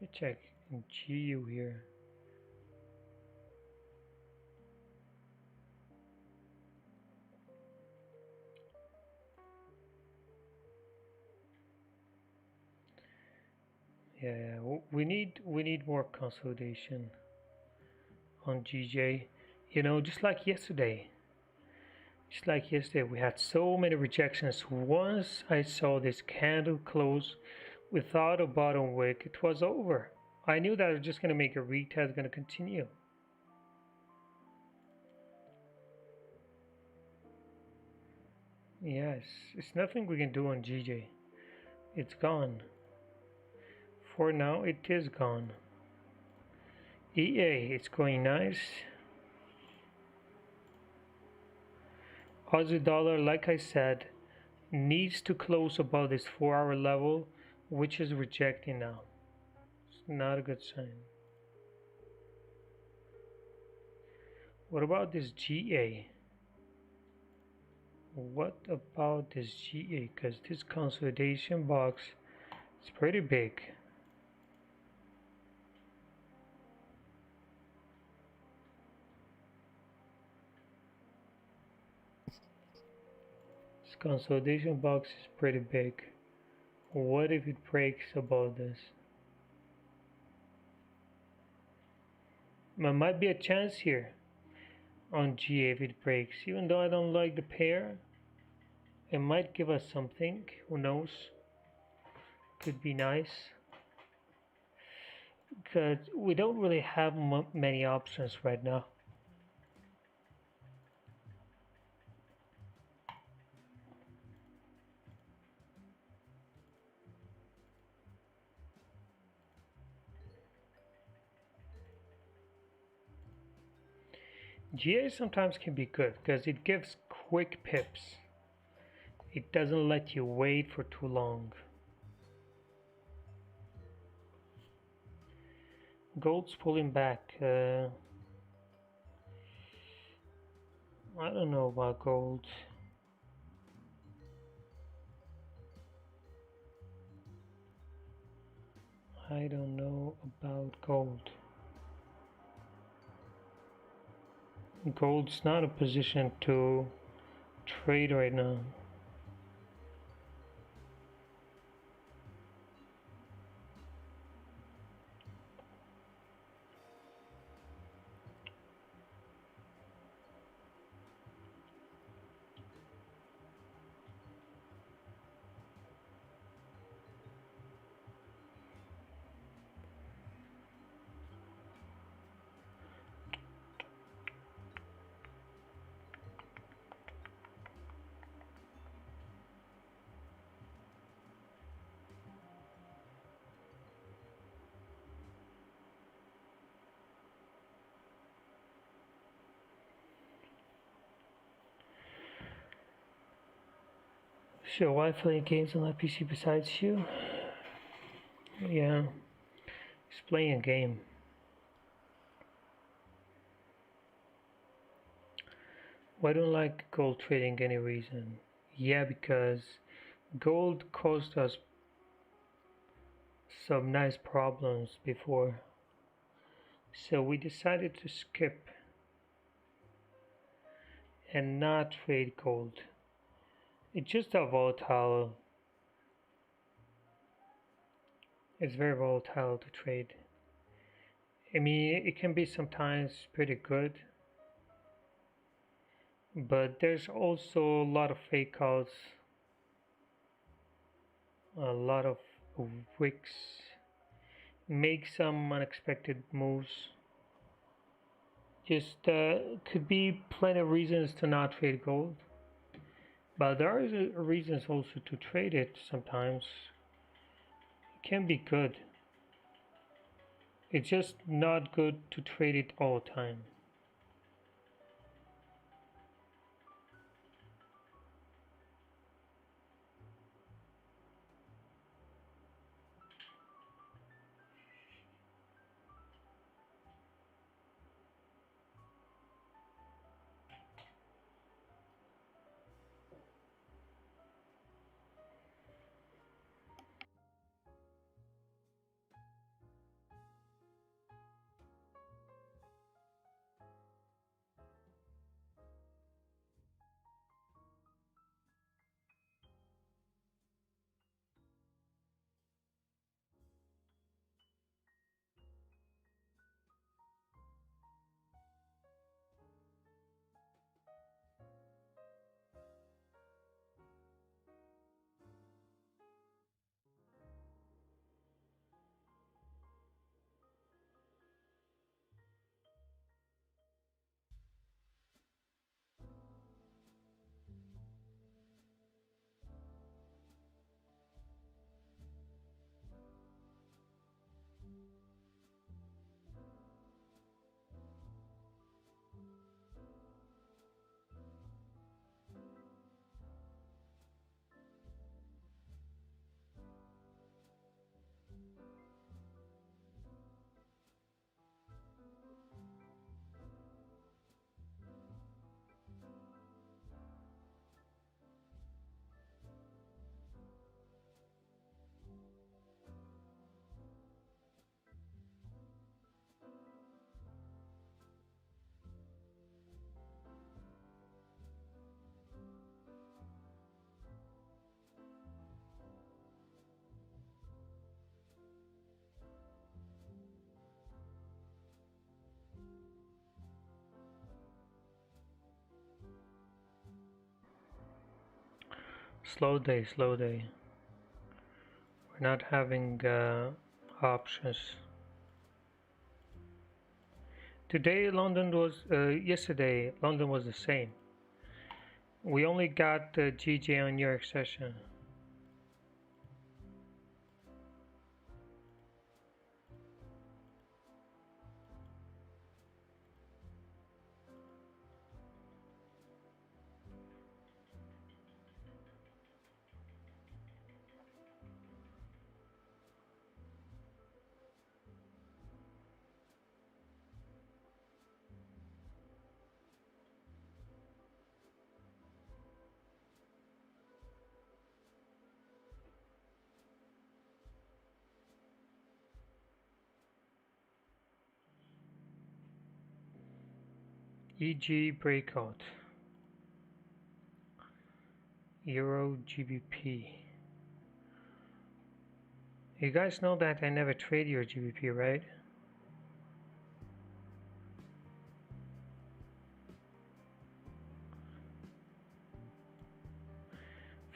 me check GU here. Yeah, we need more consolidation on GJ. You know, just like yesterday. Just like yesterday, we had so many rejections. Once I saw this candle close without a bottom wick, it was over. I knew that I was just going to make a retest, going to continue. Yes, it's nothing we can do on GJ. It's gone. For now, it is gone. EA, it's going nice. Aussie dollar, like I said, needs to close above this 4-hour level, which is rejecting now. It's not a good sign. What about this GA? What about this GA? Because this consolidation box is pretty big. This consolidation box is pretty big. What if it breaks above this? There might be a chance here on GA if it breaks. Even though I don't like the pair, it might give us something. Who knows? Could be nice. Because we don't really have many options right now. GA sometimes can be good because it gives quick pips. It doesn't let you wait for too long. Gold's pulling back. I don't know about gold. I don't know about gold. Gold's not a position to trade right now. So why play games on that PC besides you? Yeah, he's playing a game. Why don't like gold trading any reason? Yeah, because gold caused us some nice problems before. So we decided to skip and not trade gold. It's just a volatile. It's very volatile to trade. I mean, it can be sometimes pretty good, but there's also a lot of fake outs, a lot of wicks, make some unexpected moves. Just could be plenty of reasons to not trade gold, but there are reasons also to trade it sometimes. It can be good. It's just not good to trade it all the time. Slow day, slow day. We're not having options. Today London was, yesterday London was the same. We only got the GJ on New York session. EG breakout. Euro GBP. You guys know that I never trade Euro GBP, right?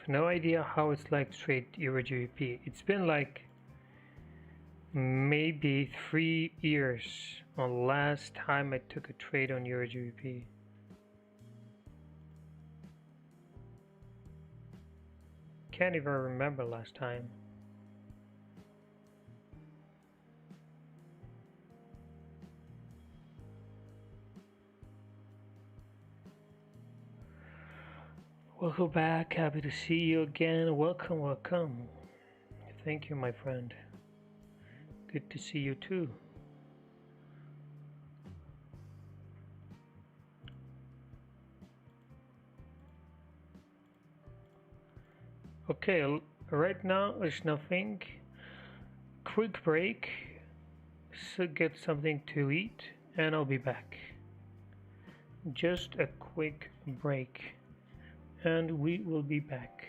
No idea how it's like to trade Euro GBP. It's been like maybe 3 years on last time I took a trade on Euro GBP. Can't even remember last time. Welcome back, happy to see you again. Welcome, welcome. Thank you, my friend. Good to see you too. Okay, right now there's nothing. Quick break, so get something to eat, and I'll be back. Just a quick break, and we will be back.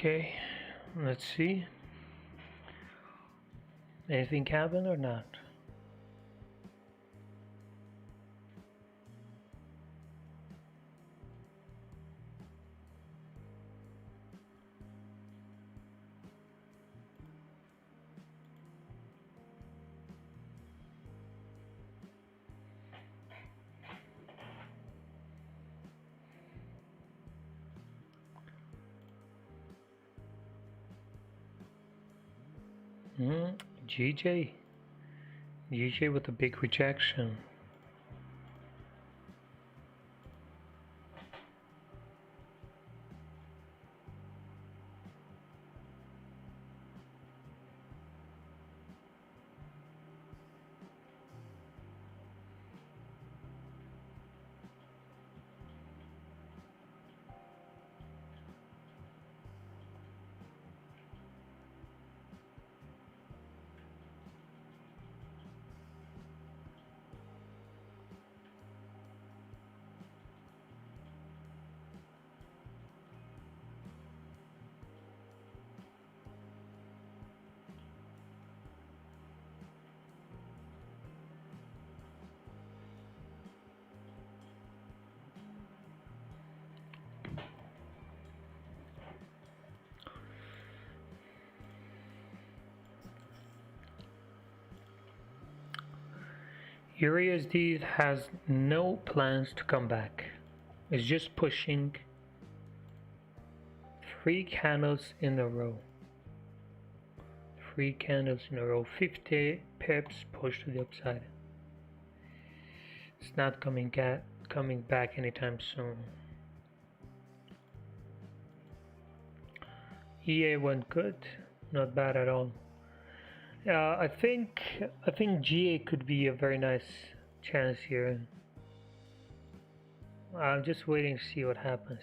Okay, let's see. Anything happened or not? Hmm. GJ. GJ with a big rejection. USD has no plans to come back. It's just pushing 3 candles in a row. 3 candles in a row. 50 pips pushed to the upside. It's not coming back anytime soon. EA went good, not bad at all. I think GA could be a very nice chance here. I'm just waiting to see what happens.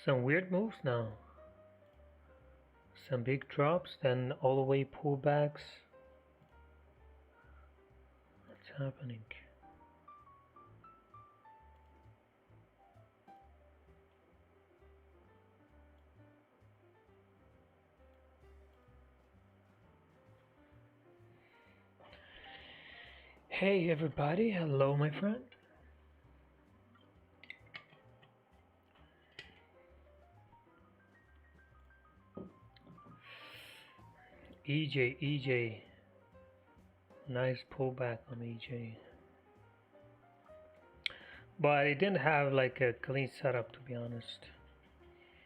Some weird moves now. Some big drops, then all the way pullbacks. What's happening? Hey everybody, hello my friend. EJ, nice pullback on EJ. But it didn't have like a clean setup, to be honest.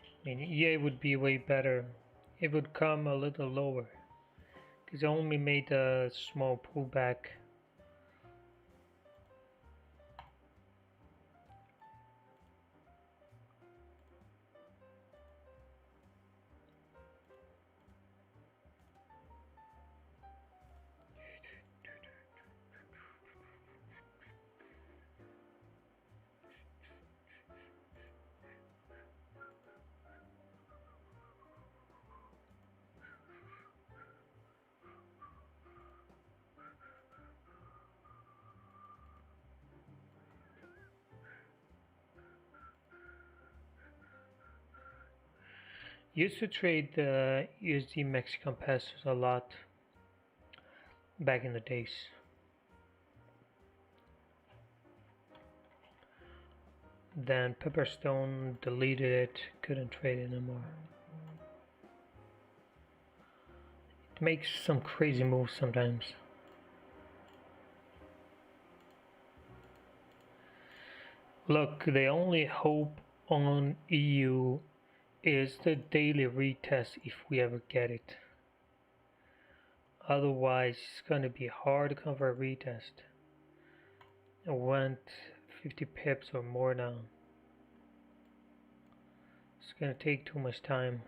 I mean, EA would be way better. It would come a little lower. Because it only made a small pullback. Used to trade the USD Mexican pesos a lot back in the days. Then Pepperstone deleted it, couldn't trade it anymore. It makes some crazy moves sometimes. Look, the only hope on EU is the daily retest if we ever get it. Otherwise, it's going to be hard to cover a retest. It went 50 pips or more now. It's going to take too much time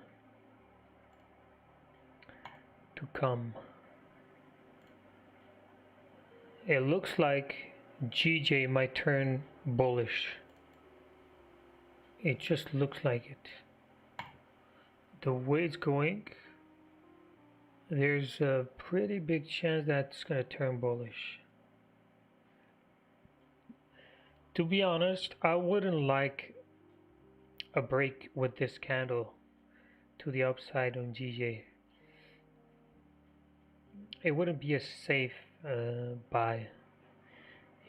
to come. It looks like GJ might turn bullish. It just looks like it. The way it's going, there's a pretty big chance that it's going to turn bullish. To be honest, I wouldn't like a break with this candle to the upside on GJ. It wouldn't be a safe buy.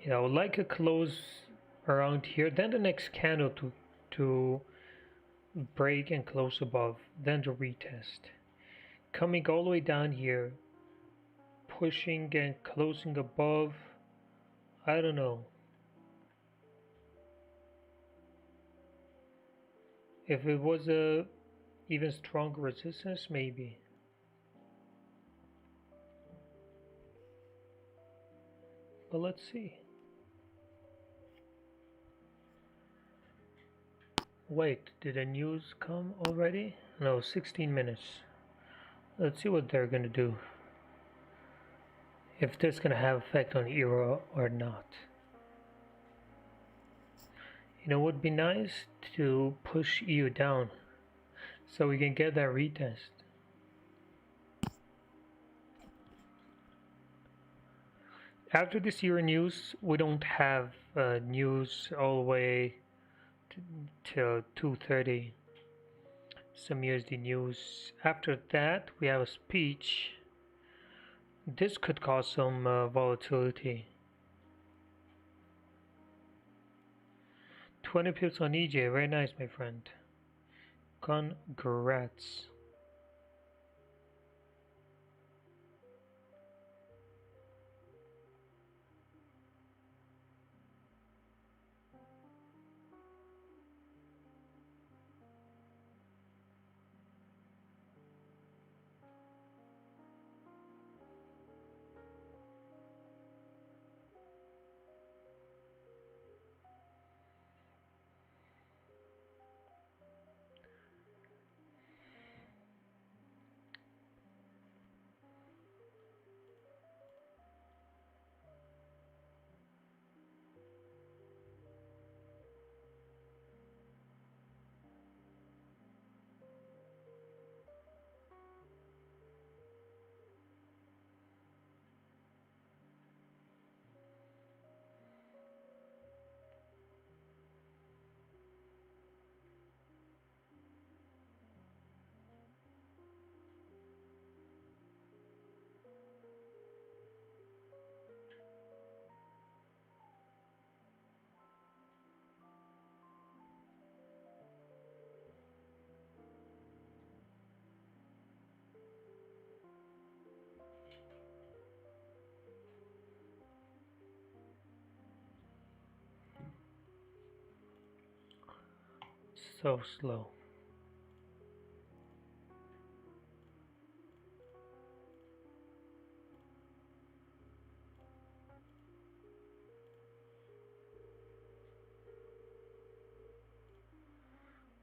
You know, like a close around here, then the next candle to break and close above, then the retest. Coming all the way down here, pushing and closing above, I don't know. If it was a even stronger resistance, maybe. But let's see. Wait, did the news come already? No, 16 minutes. Let's see what they're gonna do. If this gonna have effect on euro or not. You know, it would be nice to push EU down so we can get that retest. After this euro news, we don't have news all the way till 2:30. Some USD news. After that, we have a speech. This could cause some volatility. 20 pips on EJ, very nice, my friend. Congrats. So slow.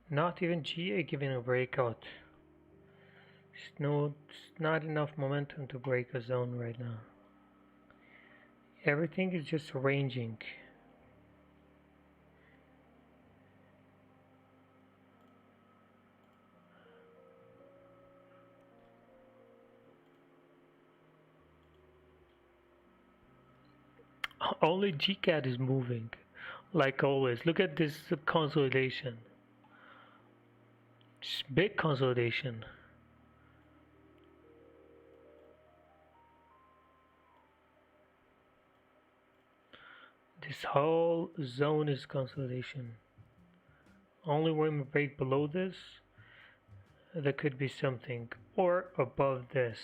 Not even GA giving a breakout. It's not enough momentum to break a zone right now. Everything is just ranging. Only GCAT is moving, like always. Look at this consolidation. Just big consolidation. This whole zone is consolidation. Only when we break below this, there could be something, or above this.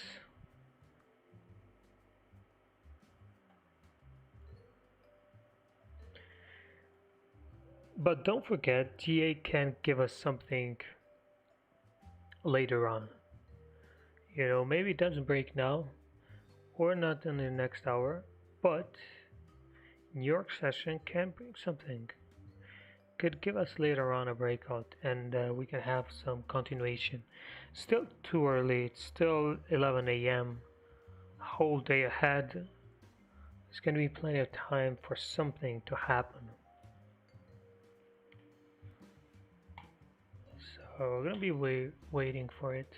But don't forget, GA can give us something later on. You know, maybe it doesn't break now, or not in the next hour, but New York session can bring something. Could give us later on a breakout, and we can have some continuation. Still too early, it's still 11 a.m. Whole day ahead. There's going to be plenty of time for something to happen. So we're going to be waiting for it.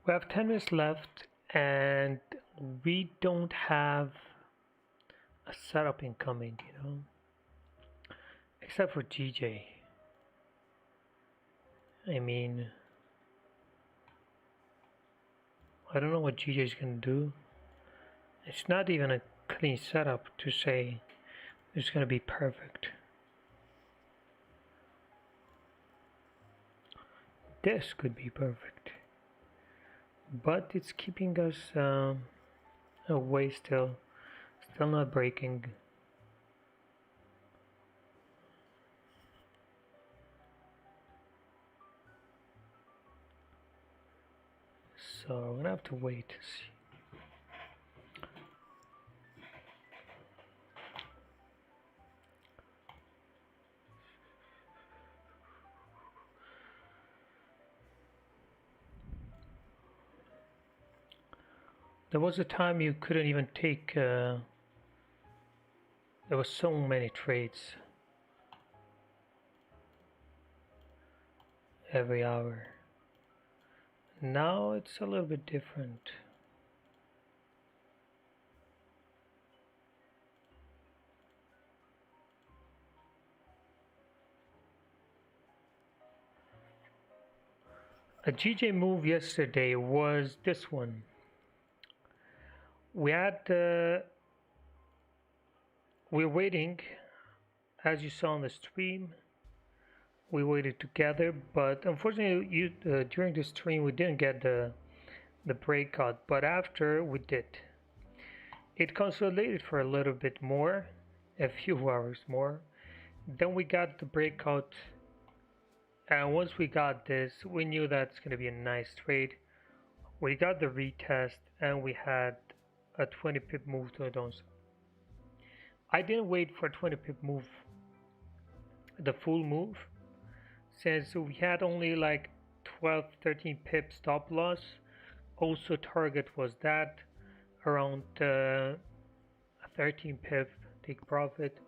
We have 10 minutes left, and we don't have a setup incoming, you know, except for GJ. I mean, I don't know what GJ is going to do. It's not even a clean setup to say it's going to be perfect. This could be perfect, but it's keeping us away still not breaking. So I'm gonna have to wait to see. There was a time you couldn't even take, there was so many trades every hour. Now it's a little bit different. A GJ move yesterday was this one. We had, we're waiting, as you saw on the stream, we waited together, but unfortunately during the stream we didn't get the breakout, but after we did. It consolidated for a little bit more, a few hours more. Then we got the breakout, and once we got this, we knew that's going to be a nice trade. We got the retest, and we had a 20 pip move to the downside. I didn't wait for a 20 pip move, the full move, since we had only like 12-13 pip stop loss. Also target was that around 13 pip take profit.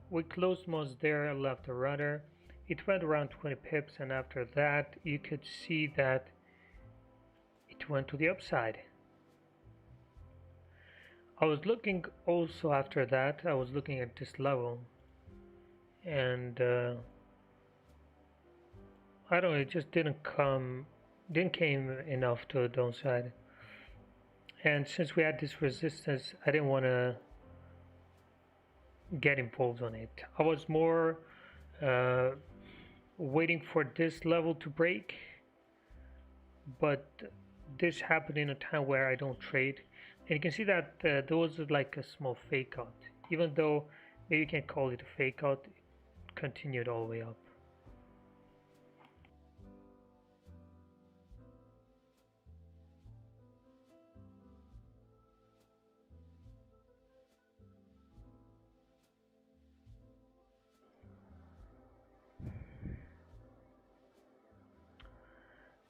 We closed most there and left a rudder. It went around 20 pips, and after that you could see that it went to the upside. I was looking also after that, I was looking at this level, and I don't know, it just didn't came enough to the downside. And since we had this resistance, I didn't want to get involved on it. I was more uh, waiting for this level to break, but this happened in a time where I don't trade. And you can see that there was like a small fake out. Even though maybe you can call it a fake out, it continued all the way up.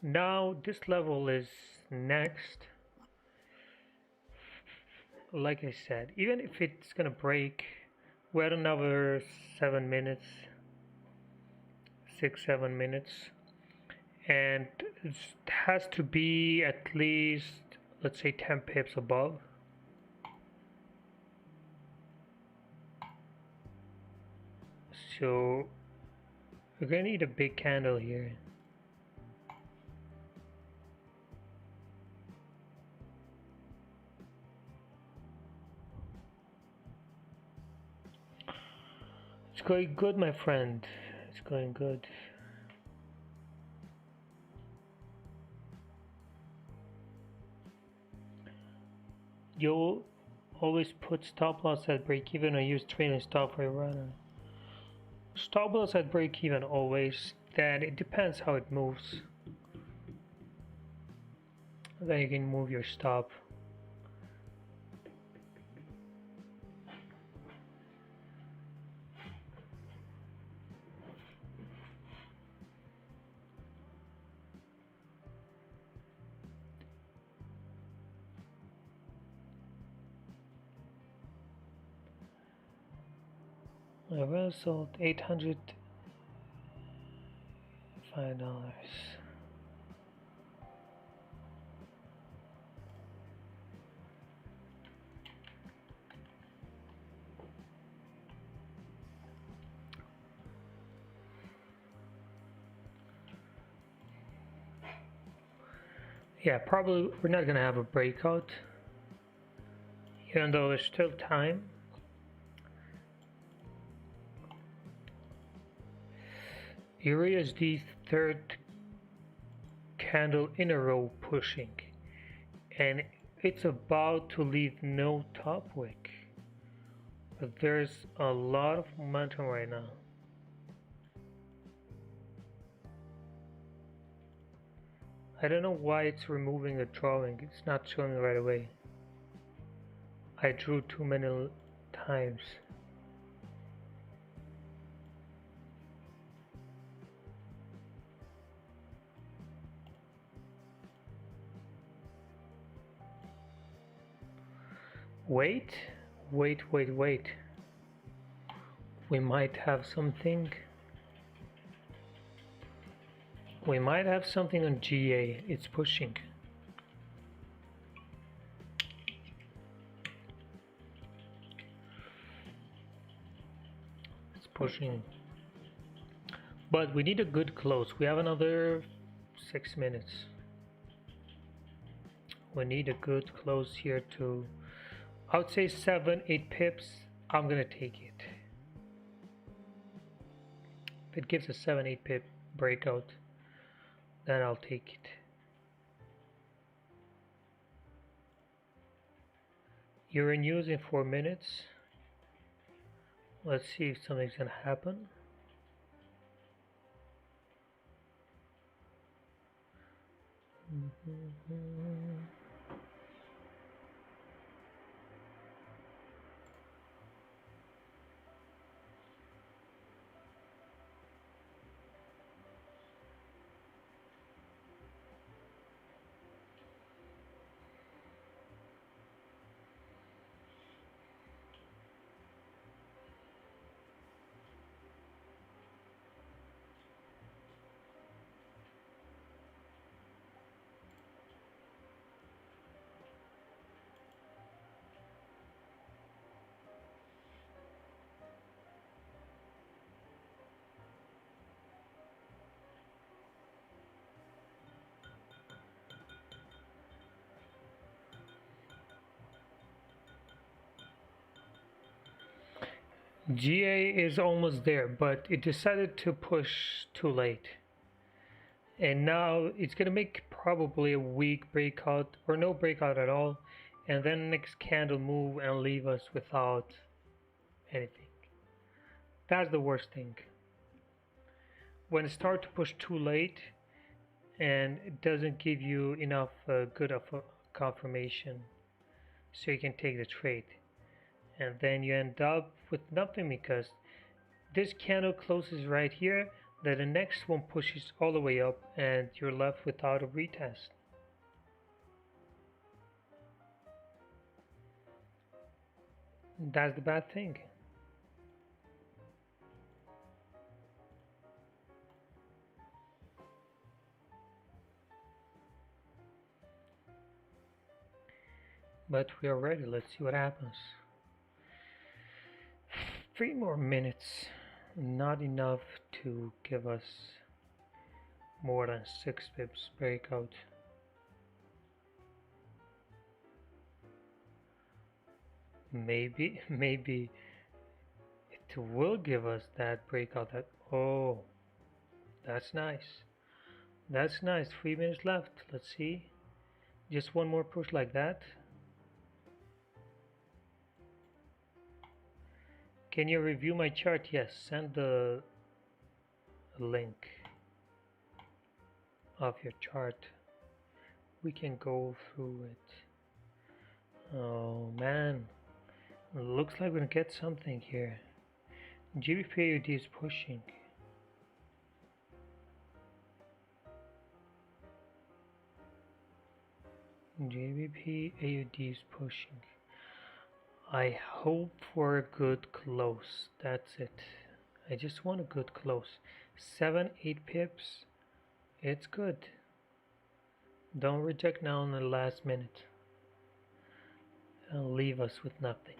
Now this level is next. Like I said, even if it's gonna break, we're at another 7 minutes, 6, 7 minutes, and it has to be at least, let's say, 10 pips above. So we're gonna need a big candle here. It's going good, my friend. It's going good. You'll always put stop loss at break even or use trailing stop for your runner. Stop loss at break even always, then it depends how it moves. Then you can move your stop. I will sold $805. Yeah, probably we're not gonna have a breakout, even though there's still time. USD third candle in a row pushing, and it's about to leave no top wick, but there's a lot of momentum right now. I don't know why it's removing the drawing. It's not showing right away. I drew too many times. Wait. We might have something. We might have something on GA. It's pushing. It's pushing. But we need a good close. We have another 6 minutes. We need a good close here to, I would say 7-8 pips. I'm gonna take it. If it gives a 7-8 pip breakout, then I'll take it. You're in use in 4 minutes. Let's see if something's gonna happen. GA is almost there, but it decided to push too late. And now it's gonna make probably a weak breakout or no breakout at all, and then next candle move and leave us without anything. That's the worst thing. When it starts to push too late and it doesn't give you enough good of a confirmation so you can take the trade, and then you end up with nothing because this candle closes right here, then the next one pushes all the way up and you're left without a retest. That's the bad thing. But we are ready. Let's see what happens. 3 more minutes. Not enough to give us more than 6 pips breakout. Maybe it will give us that breakout. Oh, that's nice. That's nice. 3 minutes left. Let's see. Just one more push like that. Can you review my chart? Yes, send the link of your chart. We can go through it. Oh man, looks like we're gonna get something here. GBP AUD is pushing. GBP AUD is pushing. I hope for a good close. That's it. I just want a good close. 7-8 pips. It's good. Don't reject now in the last minute and leave us with nothing.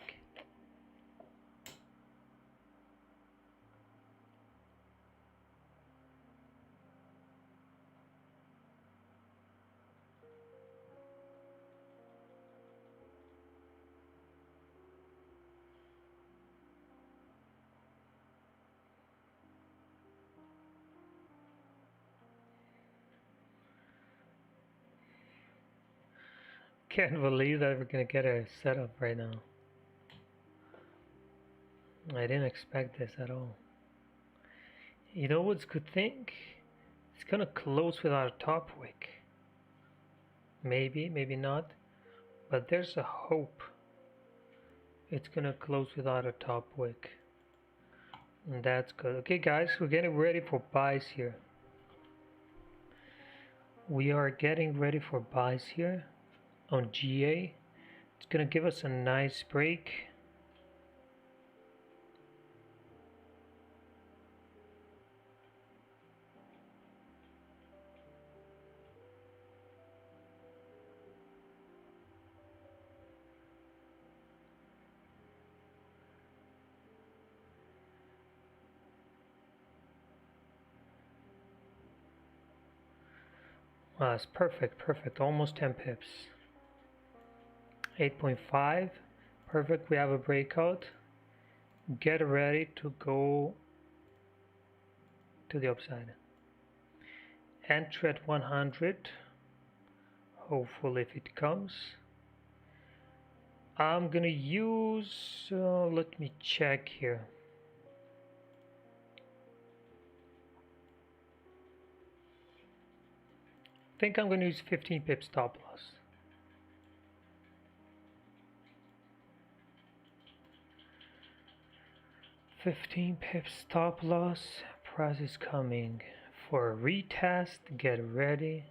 Can't believe that we're gonna get a setup right now. I didn't expect this at all. You know what's a good thing? It's gonna close without a top wick. Maybe, maybe not. But there's a hope it's gonna close without a top wick. And that's good. Okay guys, we're getting ready for buys here. We are getting ready for buys here on GA. It's gonna give us a nice break. It's perfect, almost 10 pips. 8.5, perfect, we have a breakout. Get ready to go to the upside. Enter at 100, hopefully if it comes. I'm gonna use, let me check here. I think I'm gonna use 15 pips stop loss. $15 pips stop loss. Price is coming for a retest. Get ready.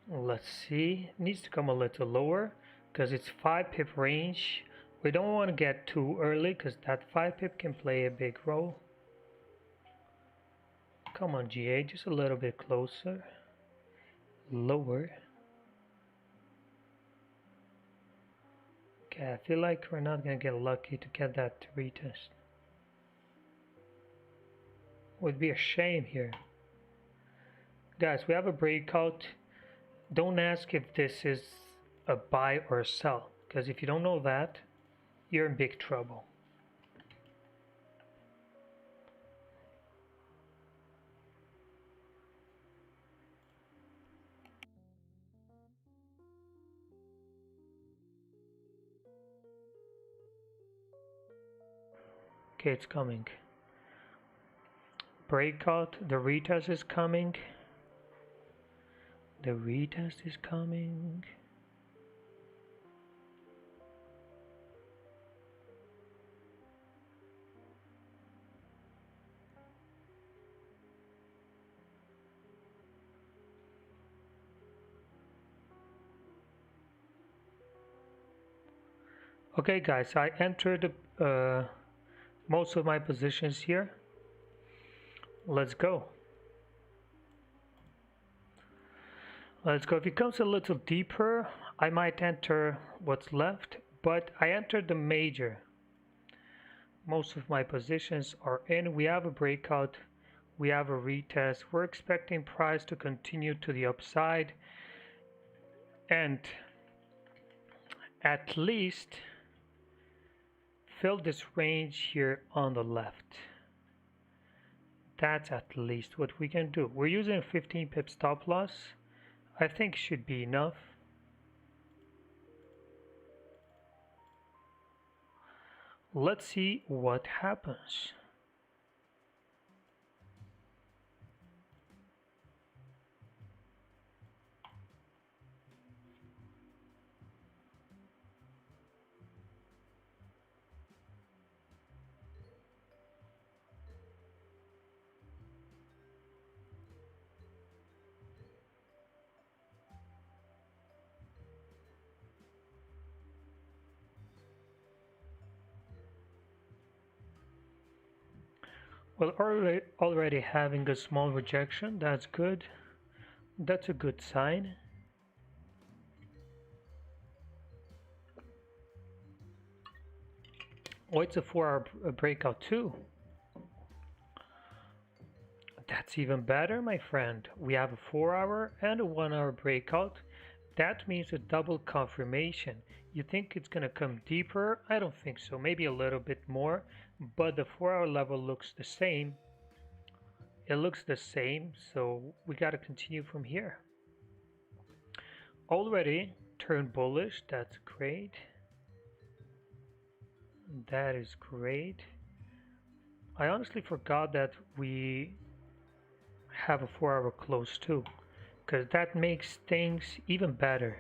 Let's see. It needs to come a little lower because it's 5 pip range. We don't want to get too early because that 5 pip can play a big role. Come on GA, just a little bit closer. Lower. Okay, I feel like we're not gonna get lucky to get that retest. Would be a shame here. Guys, we have a breakout. Don't ask if this is a buy or a sell, because if you don't know that, you're in big trouble. Okay, it's coming. Breakout, the retest is coming. The retest is coming. Okay guys, I entered most of my positions here. Let's go. Let's go. If it comes a little deeper, I might enter what's left, but I entered the major. Most of my positions are in. We have a breakout. We have a retest. We're expecting price to continue to the upside and at least fill this range here on the left. That's at least what we can do. We're using a 15 pip stop loss. I think should be enough. Let's see what happens. Well, already having a small rejection, that's good. That's a good sign. Oh, it's a 4-hour breakout too. That's even better, my friend. We have a 4-hour and a 1-hour breakout. That means a double confirmation. You think it's going to come deeper? I don't think so. Maybe a little bit more, but the 4-hour level looks the same. It looks the same, so we got to continue from here. Already turned bullish. That's great. That is great. I honestly forgot that we have a 4-hour close too, because that makes things even better.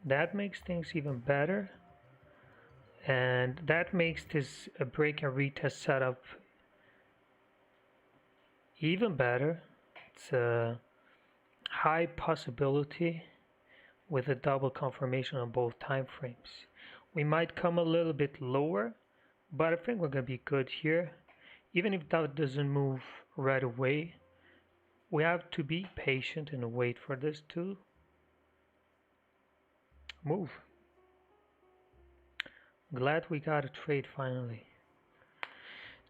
That makes things even better, and that makes this break and retest setup even better. It's a high possibility with a double confirmation on both time frames. We might come a little bit lower, but I think we're gonna be good here. Even if that doesn't move right away, we have to be patient and wait for this to move. Glad we got a trade finally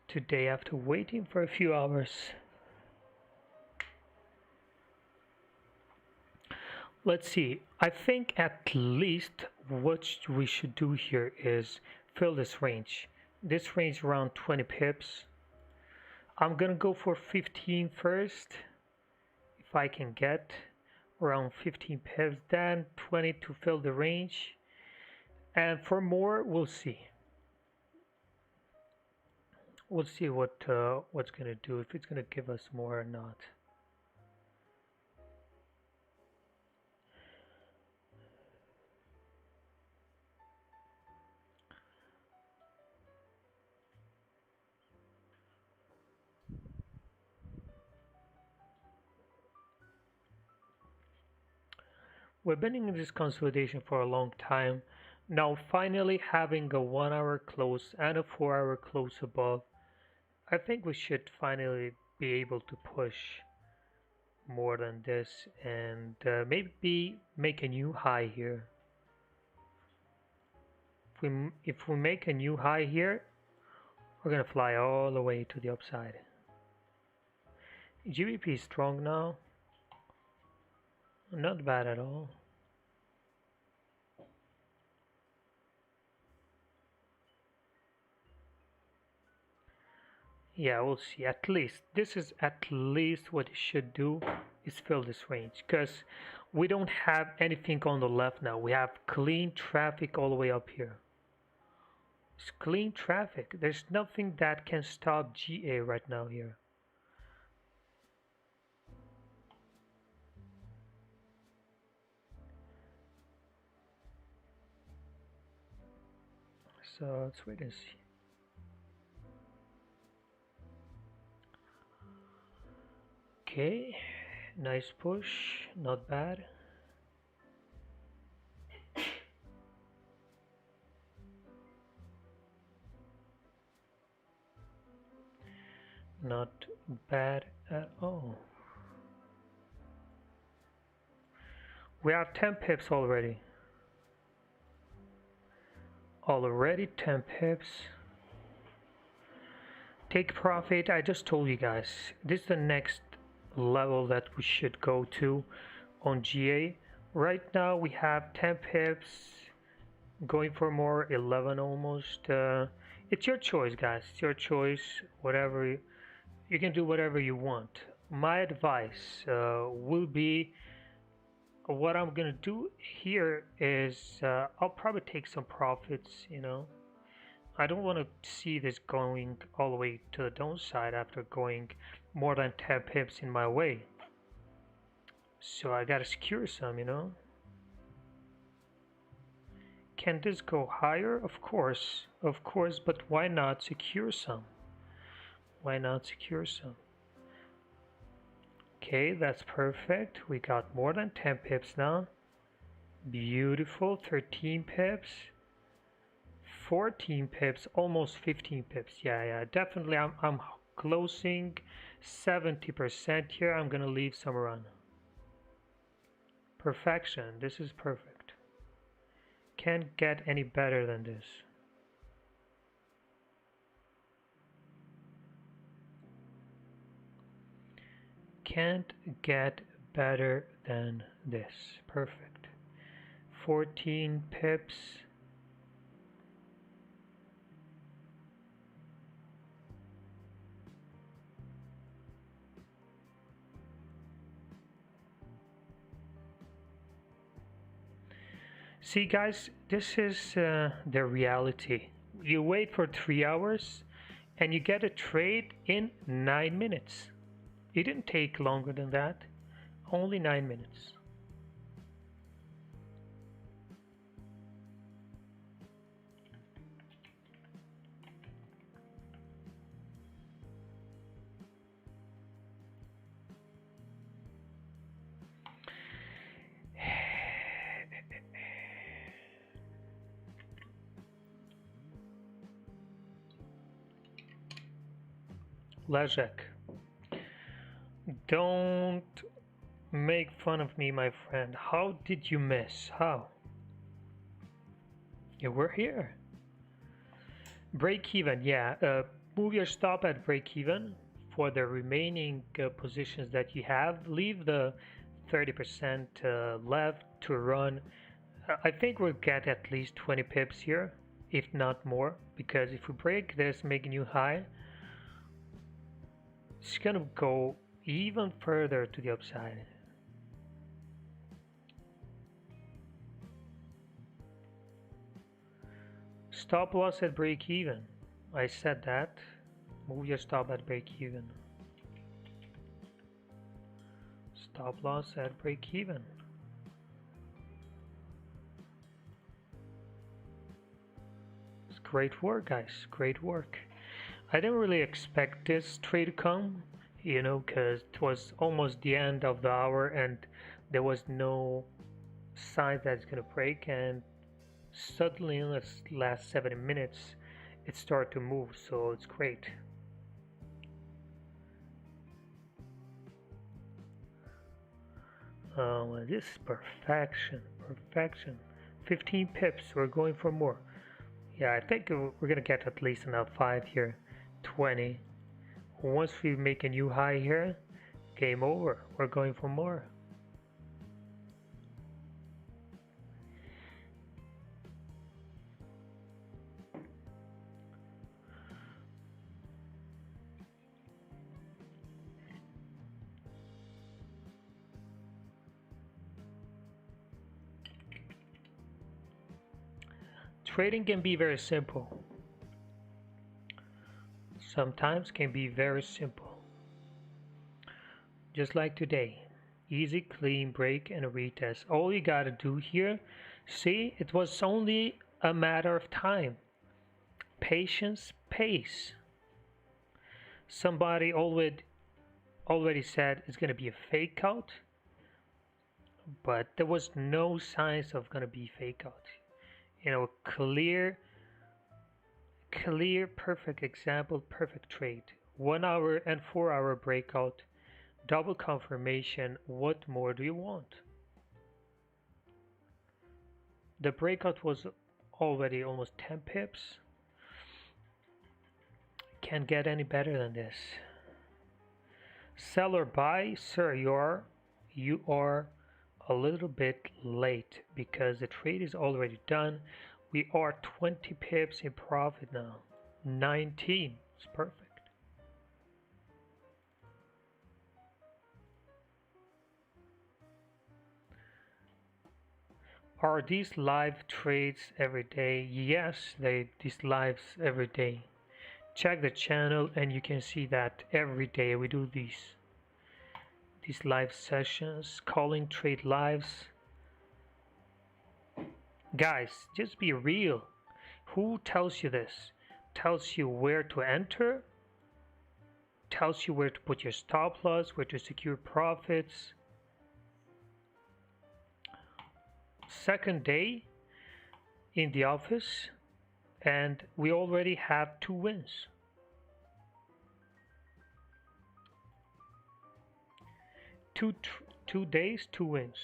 today after waiting for a few hours. Let's see. I think at least what we should do here is fill this range. This range around 20 pips. I'm gonna go for 15 first, if I can get around 15 pips, then 20 to fill the range, and for more we'll see. We'll see what's gonna do, if it's gonna give us more or not. We've been in this consolidation for a long time. Now finally having a 1-hour close and a 4-hour close above, I think we should finally be able to push more than this and maybe make a new high here. If we make a new high here, we're gonna fly all the way to the upside. GBP is strong now. Not bad at all. Yeah, we'll see. At least this is at least what it should do is fill this range, because we don't have anything on the left now. We have clean traffic all the way up here. It's clean traffic. There's nothing that can stop GA right now here. So let's wait and see. Okay, nice push, not bad. Not bad at all. We have 10 pips already. Already 10 pips. Take profit. I just told you guys, this is the next level that we should go to on GA. Right now we have 10 pips, going for more, 11 almost. It's your choice, guys. It's your choice. Whatever you can do, whatever you want. My advice will be, what I'm gonna do here is I'll probably take some profits. I don't want to see this going all the way to the downside after going more than 10 pips in my way. So I gotta secure some. Can this go higher? Of course, but why not secure some? Why not secure some? Okay, that's perfect. We got more than 10 pips now. Beautiful. 13 pips. 14 pips, almost 15 pips. Yeah, definitely. I'm closing 70% here. I'm gonna leave some run. Perfection. This is perfect. Can't get any better than this. Can't get better than this. Perfect. 14 pips. See, guys, this is the reality. You wait for 3 hours and you get a trade in 9 minutes. It didn't take longer than that, only 9 minutes. Lajek, don't make fun of me, my friend. How did you miss? How? You were here. Break even, yeah. Move your stop at break even for the remaining positions that you have. Leave the 30% left to run. I think we'll get at least 20 pips here, if not more, because if we break this, make a new high, it's gonna go even further to the upside. Stop loss at break even. I said that. Move your stop at break even. Stop loss at break even. It's great work, guys. Great work. I didn't really expect this trade to come, because it was almost the end of the hour and there was no sign that it's gonna break, and suddenly in the last 70 minutes it started to move, so it's great. Oh, this is perfection. 15 pips, we're going for more. Yeah, I think we're gonna get at least another 5 here. 20. Once we make a new high here, Game over. We're going for more. Trading can be very simple. Sometimes can be very simple. Just like today. Easy, clean break and a retest. All you gotta do here, see, it was only a matter of time. Patience pays. Somebody already said it's gonna be a fake out, but there was no signs of gonna be fake out. You know, clear, perfect example, perfect trade. 1 hour and 4 hour breakout, double confirmation. What more do you want? The breakout was already almost 10 pips. Can't get any better than this. Sell or buy, sir, you are a little bit late because the trade is already done. We are 20 pips in profit now. 19. It's perfect. Are these live trades every day? Yes, these lives every day. Check the channel and you can see that every day we do these live sessions, calling trade lives. Guys, just be real. Who tells you this? Tells you where to enter, tells you where to put your stop loss, where to secure profits. Second day in the office and we already have 2 wins. Two days, 2 wins.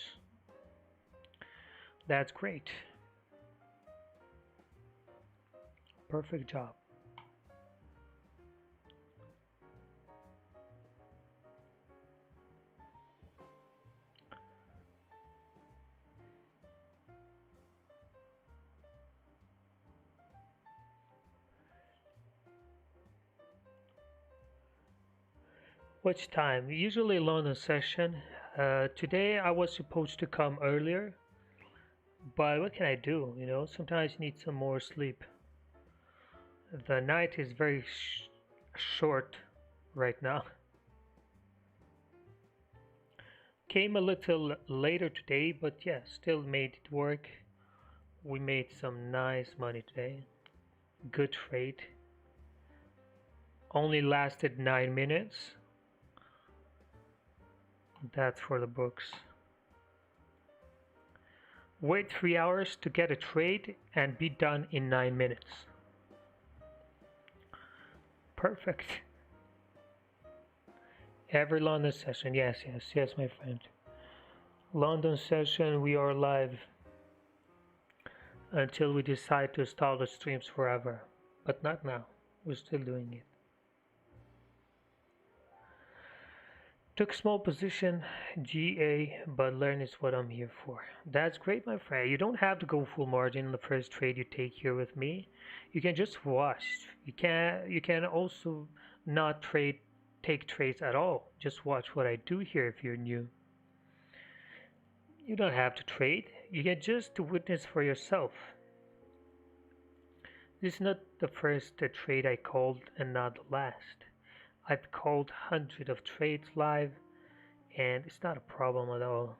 That's great. Perfect job. Which time? Usually London session. Today I was supposed to come earlier, but what can I do? You know, sometimes you need some more sleep. The night is very short right now. Came a little later today, but yeah, still made it work. We made some nice money today. Good trade. Only lasted 9 minutes. That's for the books. Wait 3 hours to get a trade and be done in 9 minutes. Perfect. Every London session, yes, my friend. London session, we are live until we decide to stall the streams forever. But not now. We're still doing it. Took small position, GA, but learn is what I'm here for. That's great, my friend. You don't have to go full margin in the first trade you take here with me. You can just watch. You can also not take trades at all. Just watch what I do here if you're new. You don't have to trade. You get just to witness for yourself. This is not the first trade I called and not the last. I've called hundreds of trades live and it's not a problem at all.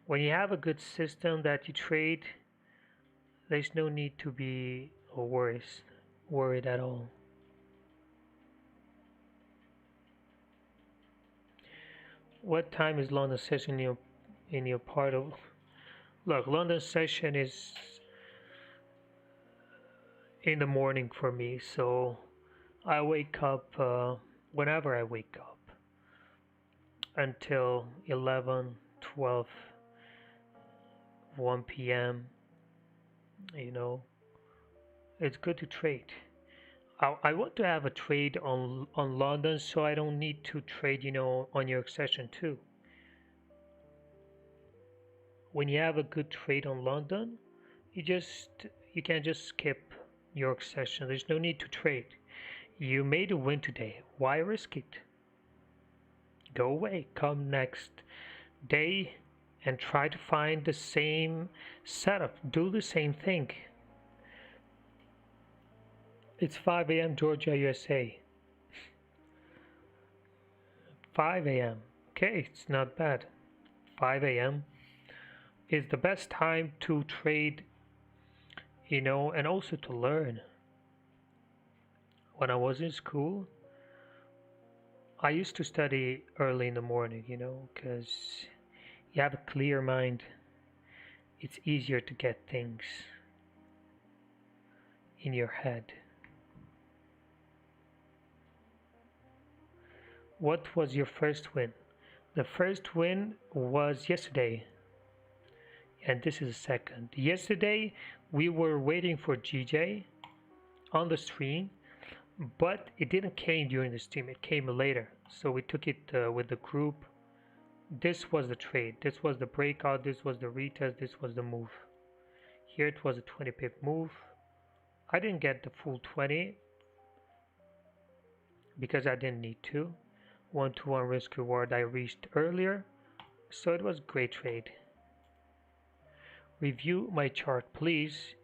When you have a good system that you trade, there's no need to be worried at all. What time is London session in your part of? Look, London session is in the morning for me, so I wake up whenever I wake up until 11, 12, 1 p.m. You know, it's good to trade. I want to have a trade on London, so I don't need to trade, on your session too. When you have a good trade on London, you can just skip your session. There's no need to trade. You made a win today. Why risk it? Go away. Come next day and try to find the same setup. Do the same thing. It's 5 a.m. Georgia, USA. 5 a.m. Okay, it's not bad. 5 a.m. is the best time to trade, and also to learn. When I was in school, I used to study early in the morning, because you have a clear mind. It's easier to get things in your head. What was your first win? The first win was yesterday, and this is the second. Yesterday, we were waiting for GJ on the stream, but it didn't came during the stream. It came later, so we took it with the group. This was the trade. This was the breakout. This was the retest. This was the move. Here it was a 20 pip move. I didn't get the full 20 because I didn't need to. 1-to-1 risk reward I reached earlier, so it was a great trade. Review my chart, please.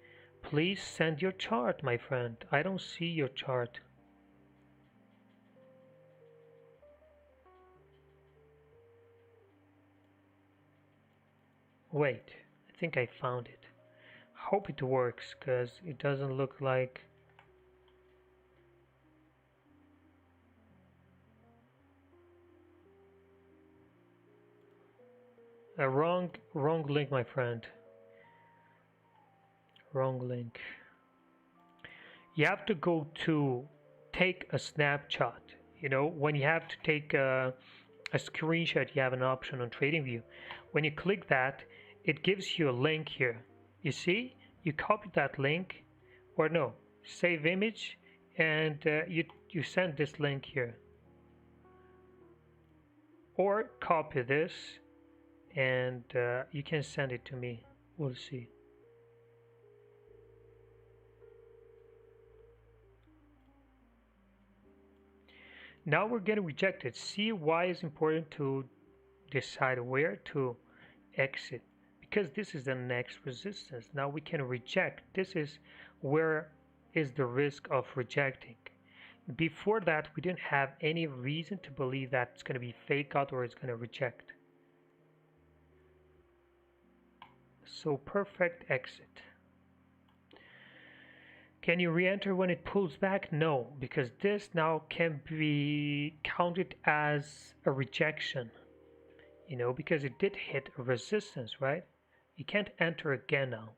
Please send your chart, my friend. I don't see your chart. Wait, I think I found it. Hope it works, because it doesn't look like... A wrong link, my friend. Wrong link. You have to go to take a snapshot. When you have to take a screenshot, you have an option on TradingView. When you click that, it gives you a link here. You see, you copy that link, or no, save image, and you send this link here. Or copy this, and you can send it to me. We'll see. Now we're getting rejected. See why it's important to decide where to exit, because this is the next resistance. Now we can reject. This is where is the risk of rejecting. Before that, we didn't have any reason to believe that it's going to be fake out or it's going to reject. So perfect exit. Can you re-enter when it pulls back? No, because this now can be counted as a rejection, because it did hit a resistance, right? You can't enter again now,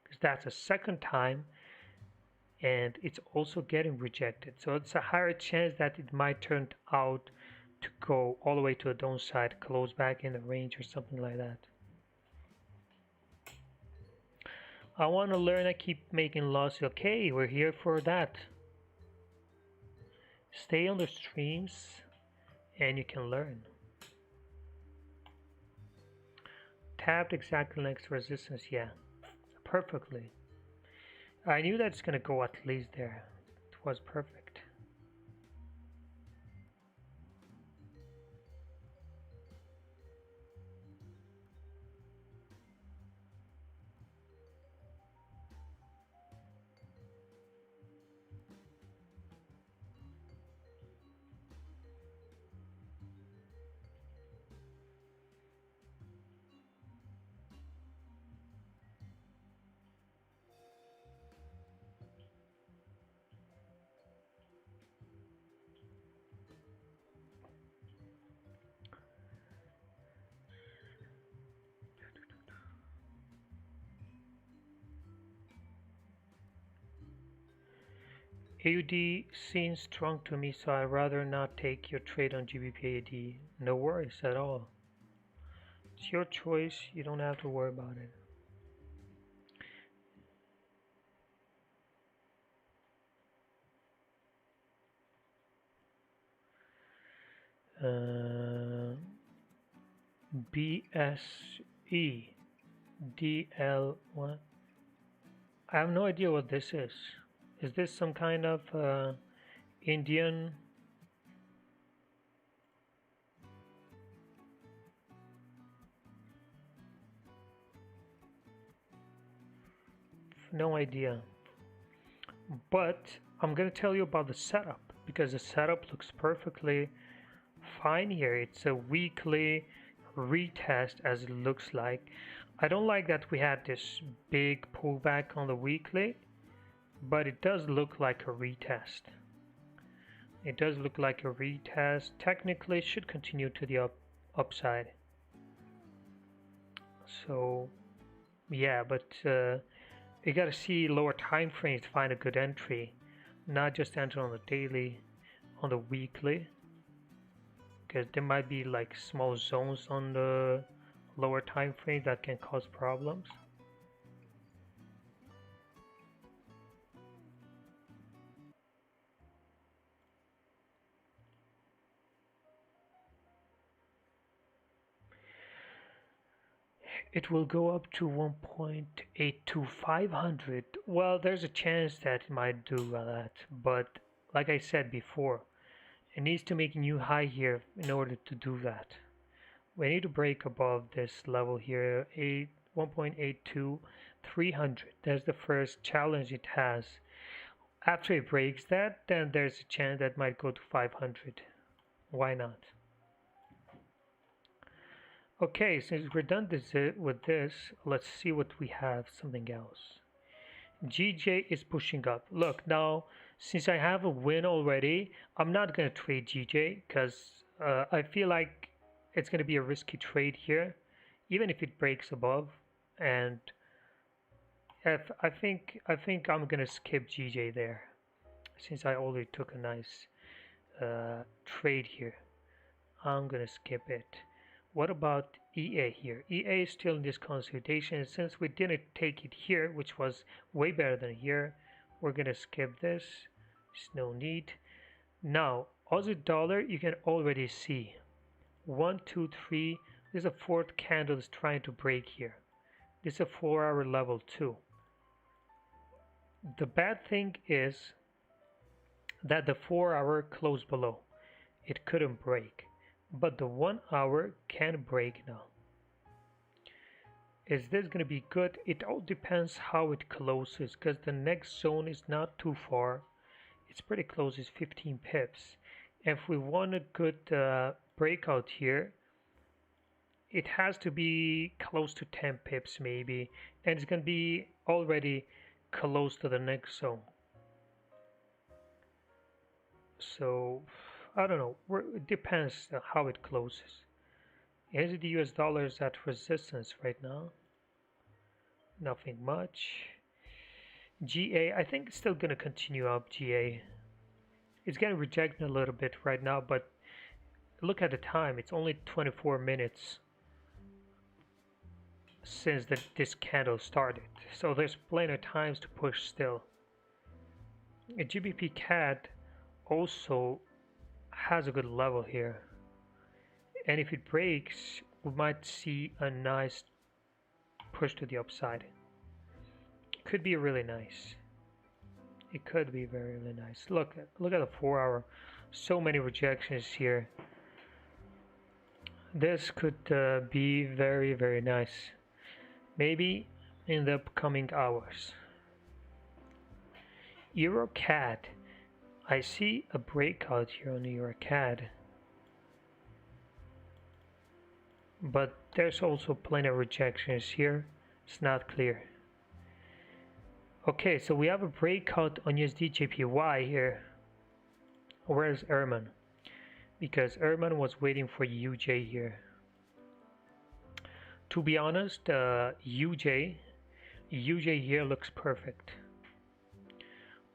because that's a second time, and it's also getting rejected. So it's a higher chance that it might turn out to go all the way to the downside, close back in the range or something like that. I want to learn. I keep making losses. Okay, we're here for that. Stay on the streams and you can learn. Tapped exactly next resistance. Yeah, perfectly. I knew that's going to go at least there. It was perfect. AUD seems strong to me, so I'd rather not take your trade on GBP AUD. No worries at all. It's your choice. You don't have to worry about it. BSE DL1. I have no idea what this is. Is this some kind of Indian? No idea. But I'm gonna tell you about the setup because the setup looks perfectly fine here. It's a weekly retest as it looks like. I don't like that we had this big pullback on the weekly, but it does look like a retest. It does look like a retest. Technically, it should continue to the upside. So, yeah, but you gotta see lower time frames to find a good entry, not just enter on the daily, on the weekly, because there might be like small zones on the lower time frame that can cause problems. It will go up to 1.82500. Well, there's a chance that it might do that, but like I said before, it needs to make a new high here in order to do that. We need to break above this level here, 1.82300. That's the first challenge it has. After it breaks that, then there's a chance that might go to 500. Why not? Okay, since we're done with this, let's see what we have, something else. GJ is pushing up. Look, now, since I have a win already, I'm not going to trade GJ because I feel like it's going to be a risky trade here, even if it breaks above. And if I think I'm going to skip GJ there, since I already took a nice trade here. I'm going to skip it. What about EA here? EA is still in this consolidation. Since we didn't take it here, which was way better than here, we're gonna skip this. There's no need. Now, Aussie dollar, you can already see 1, 2, 3. There's a fourth candle is trying to break here. This is a 4-hour level too. The bad thing is that the 4-hour closed below. It couldn't break. But the 1 hour can break now. Is this going to be good? It all depends how it closes because the next zone is not too far. It's pretty close, it's 15 pips. If we want a good breakout here, it has to be close to 10 pips maybe, and it's going to be already close to the next zone. So I don't know, it depends on how it closes. Is the US dollar is at resistance right now? Nothing much. GA, I think it's still going to continue up. GA, it's getting rejected a little bit right now, but look at the time, it's only 24 minutes since this candle started, so there's plenty of times to push still. A GBP CAD also has a good level here, and if it breaks, we might see a nice push to the upside. It could be really nice. It could be very, really nice. Look at the 4-hour. So many rejections here. This could be very, very nice. Maybe in the upcoming hours. Euro CAD. I see a breakout here on the Euro CAD. But there's also plenty of rejections here. It's not clear. Okay, so we have a breakout on USD JPY here. Where's Erman? Because Erman was waiting for UJ here. To be honest, UJ here looks perfect.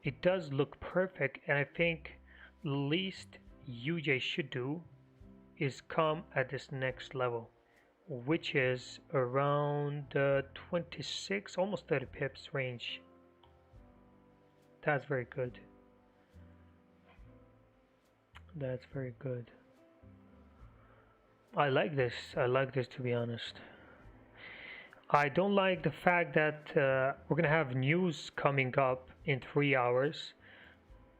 It does look perfect, and I think the least UJ should do is come at this next level, which is around 26, almost 30 pips range. That's very good. That's very good. I like this. I like this, to be honest. I don't like the fact that we're gonna have news coming up in 3 hours.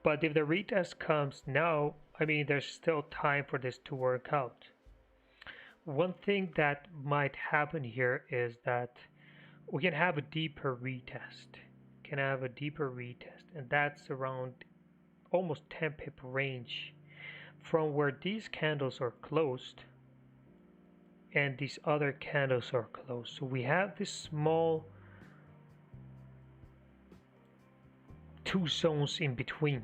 But if the retest comes now, I mean, there's still time for this to work out. One thing that might happen here is that we can have a deeper retest. Can have a deeper retest, and that's around almost 10 pip range from where these candles are closed and these other candles are closed. So we have this small two zones in between.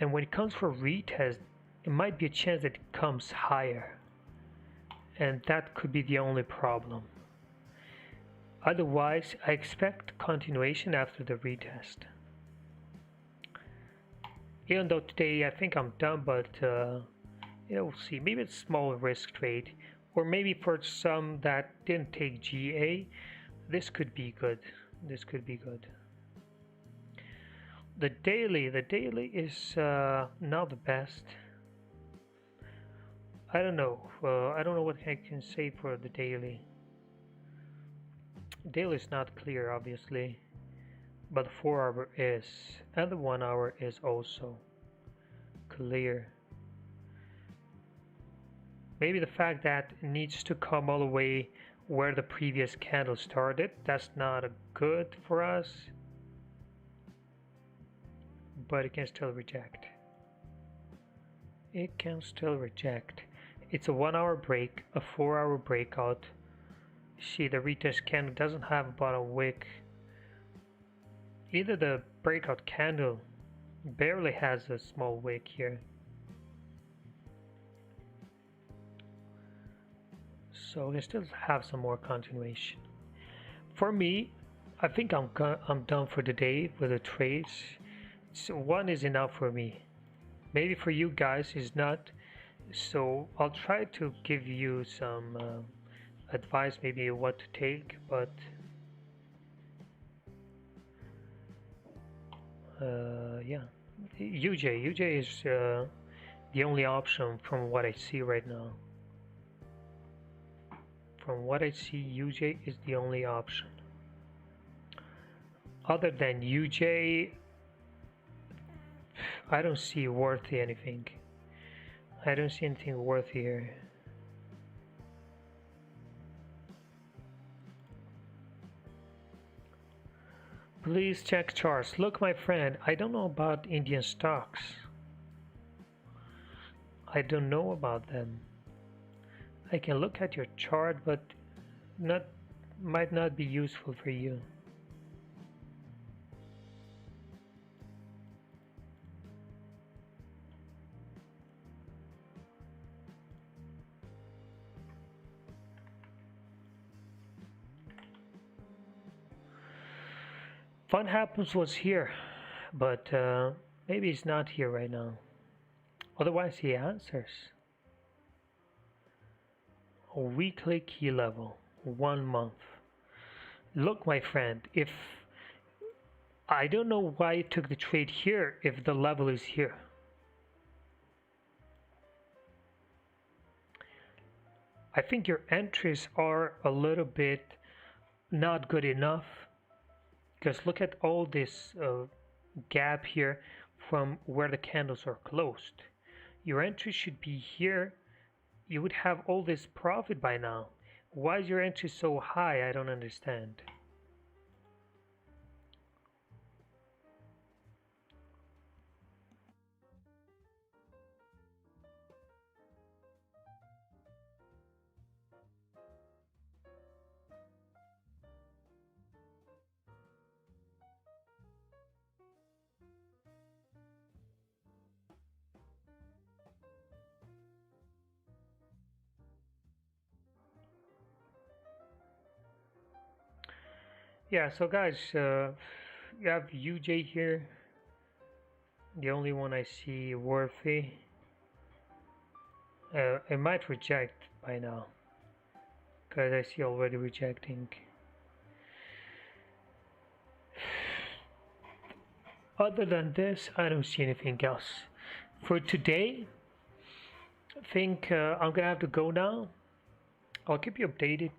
And when it comes for retest, it might be a chance that it comes higher. And that could be the only problem. Otherwise, I expect continuation after the retest. Even though today I think I'm done, but we'll see. Maybe it's small risk trade, or maybe for some that didn't take GA, this could be good. This could be good. The daily is not the best. I don't know. I don't know what I can say for the daily. Daily is not clear, obviously, but the 4-hour is, and the 1-hour is also clear. Maybe the fact that it needs to come all the way where the previous candle started, that's not good for us, but it can still reject. It can still reject. It's a 1-hour break, a 4-hour breakout. See, the retest candle doesn't have a bottom wick. Either the breakout candle barely has a small wick here. So we still have some more continuation. For me, I think I'm done for the day with the trades. So one is enough for me. Maybe for you guys is not. So I'll try to give you some advice, maybe what to take, but yeah, UJ is the only option from what I see right now. From what I see, UJ is the only option. Other than UJ, I don't see worthy anything. I don't see anything worthy here. Please check charts. Look, my friend, I don't know about Indian stocks. I don't know about them. I can look at your chart, but might not be useful for you. Fun Happens was here, but maybe he's not here right now. Otherwise, he answers. A weekly key level, 1 month. Look, my friend, if I don't know why you took the trade here if the level is here. I think your entries are a little bit not good enough, because look at all this gap here from where the candles are closed. Your entry should be here. You would have all this profit by now. Why is your entry so high? I don't understand. Yeah, so guys, you have UJ here. The only one I see worthy. I might reject by now, because I see already rejecting. Other than this, I don't see anything else. For today, I think I'm gonna have to go now. I'll keep you updated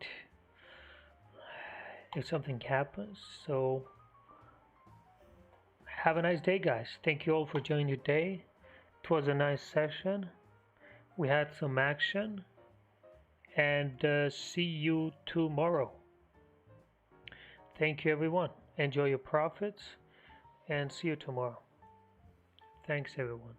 if something happens. So have a nice day, guys. Thank you all for joining today. It was a nice session. We had some action, and see you tomorrow. Thank you, everyone. Enjoy your profits, and see you tomorrow. Thanks, everyone.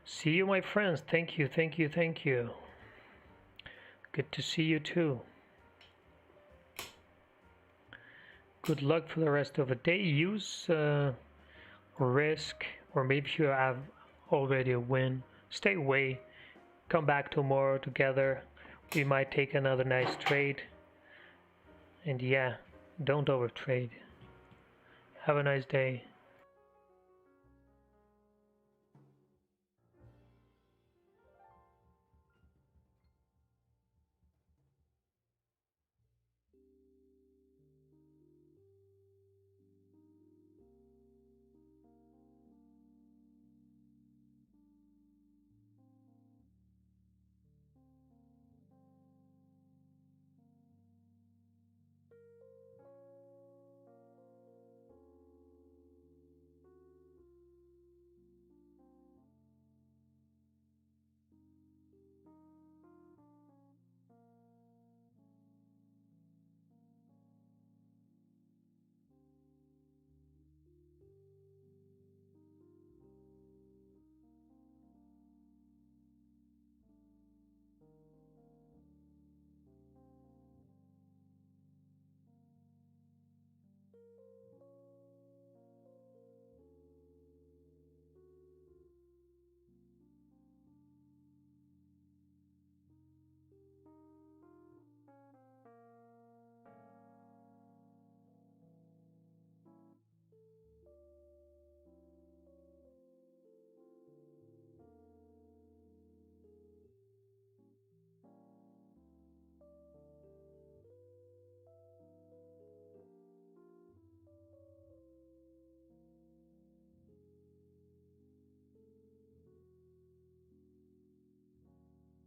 See you, my friends. Thank you, thank you, thank you. Good to see you too. Good luck for the rest of the day. Use risk, or maybe you have already a win. Stay away. Come back tomorrow together. We might take another nice trade. And yeah, don't overtrade. Have a nice day.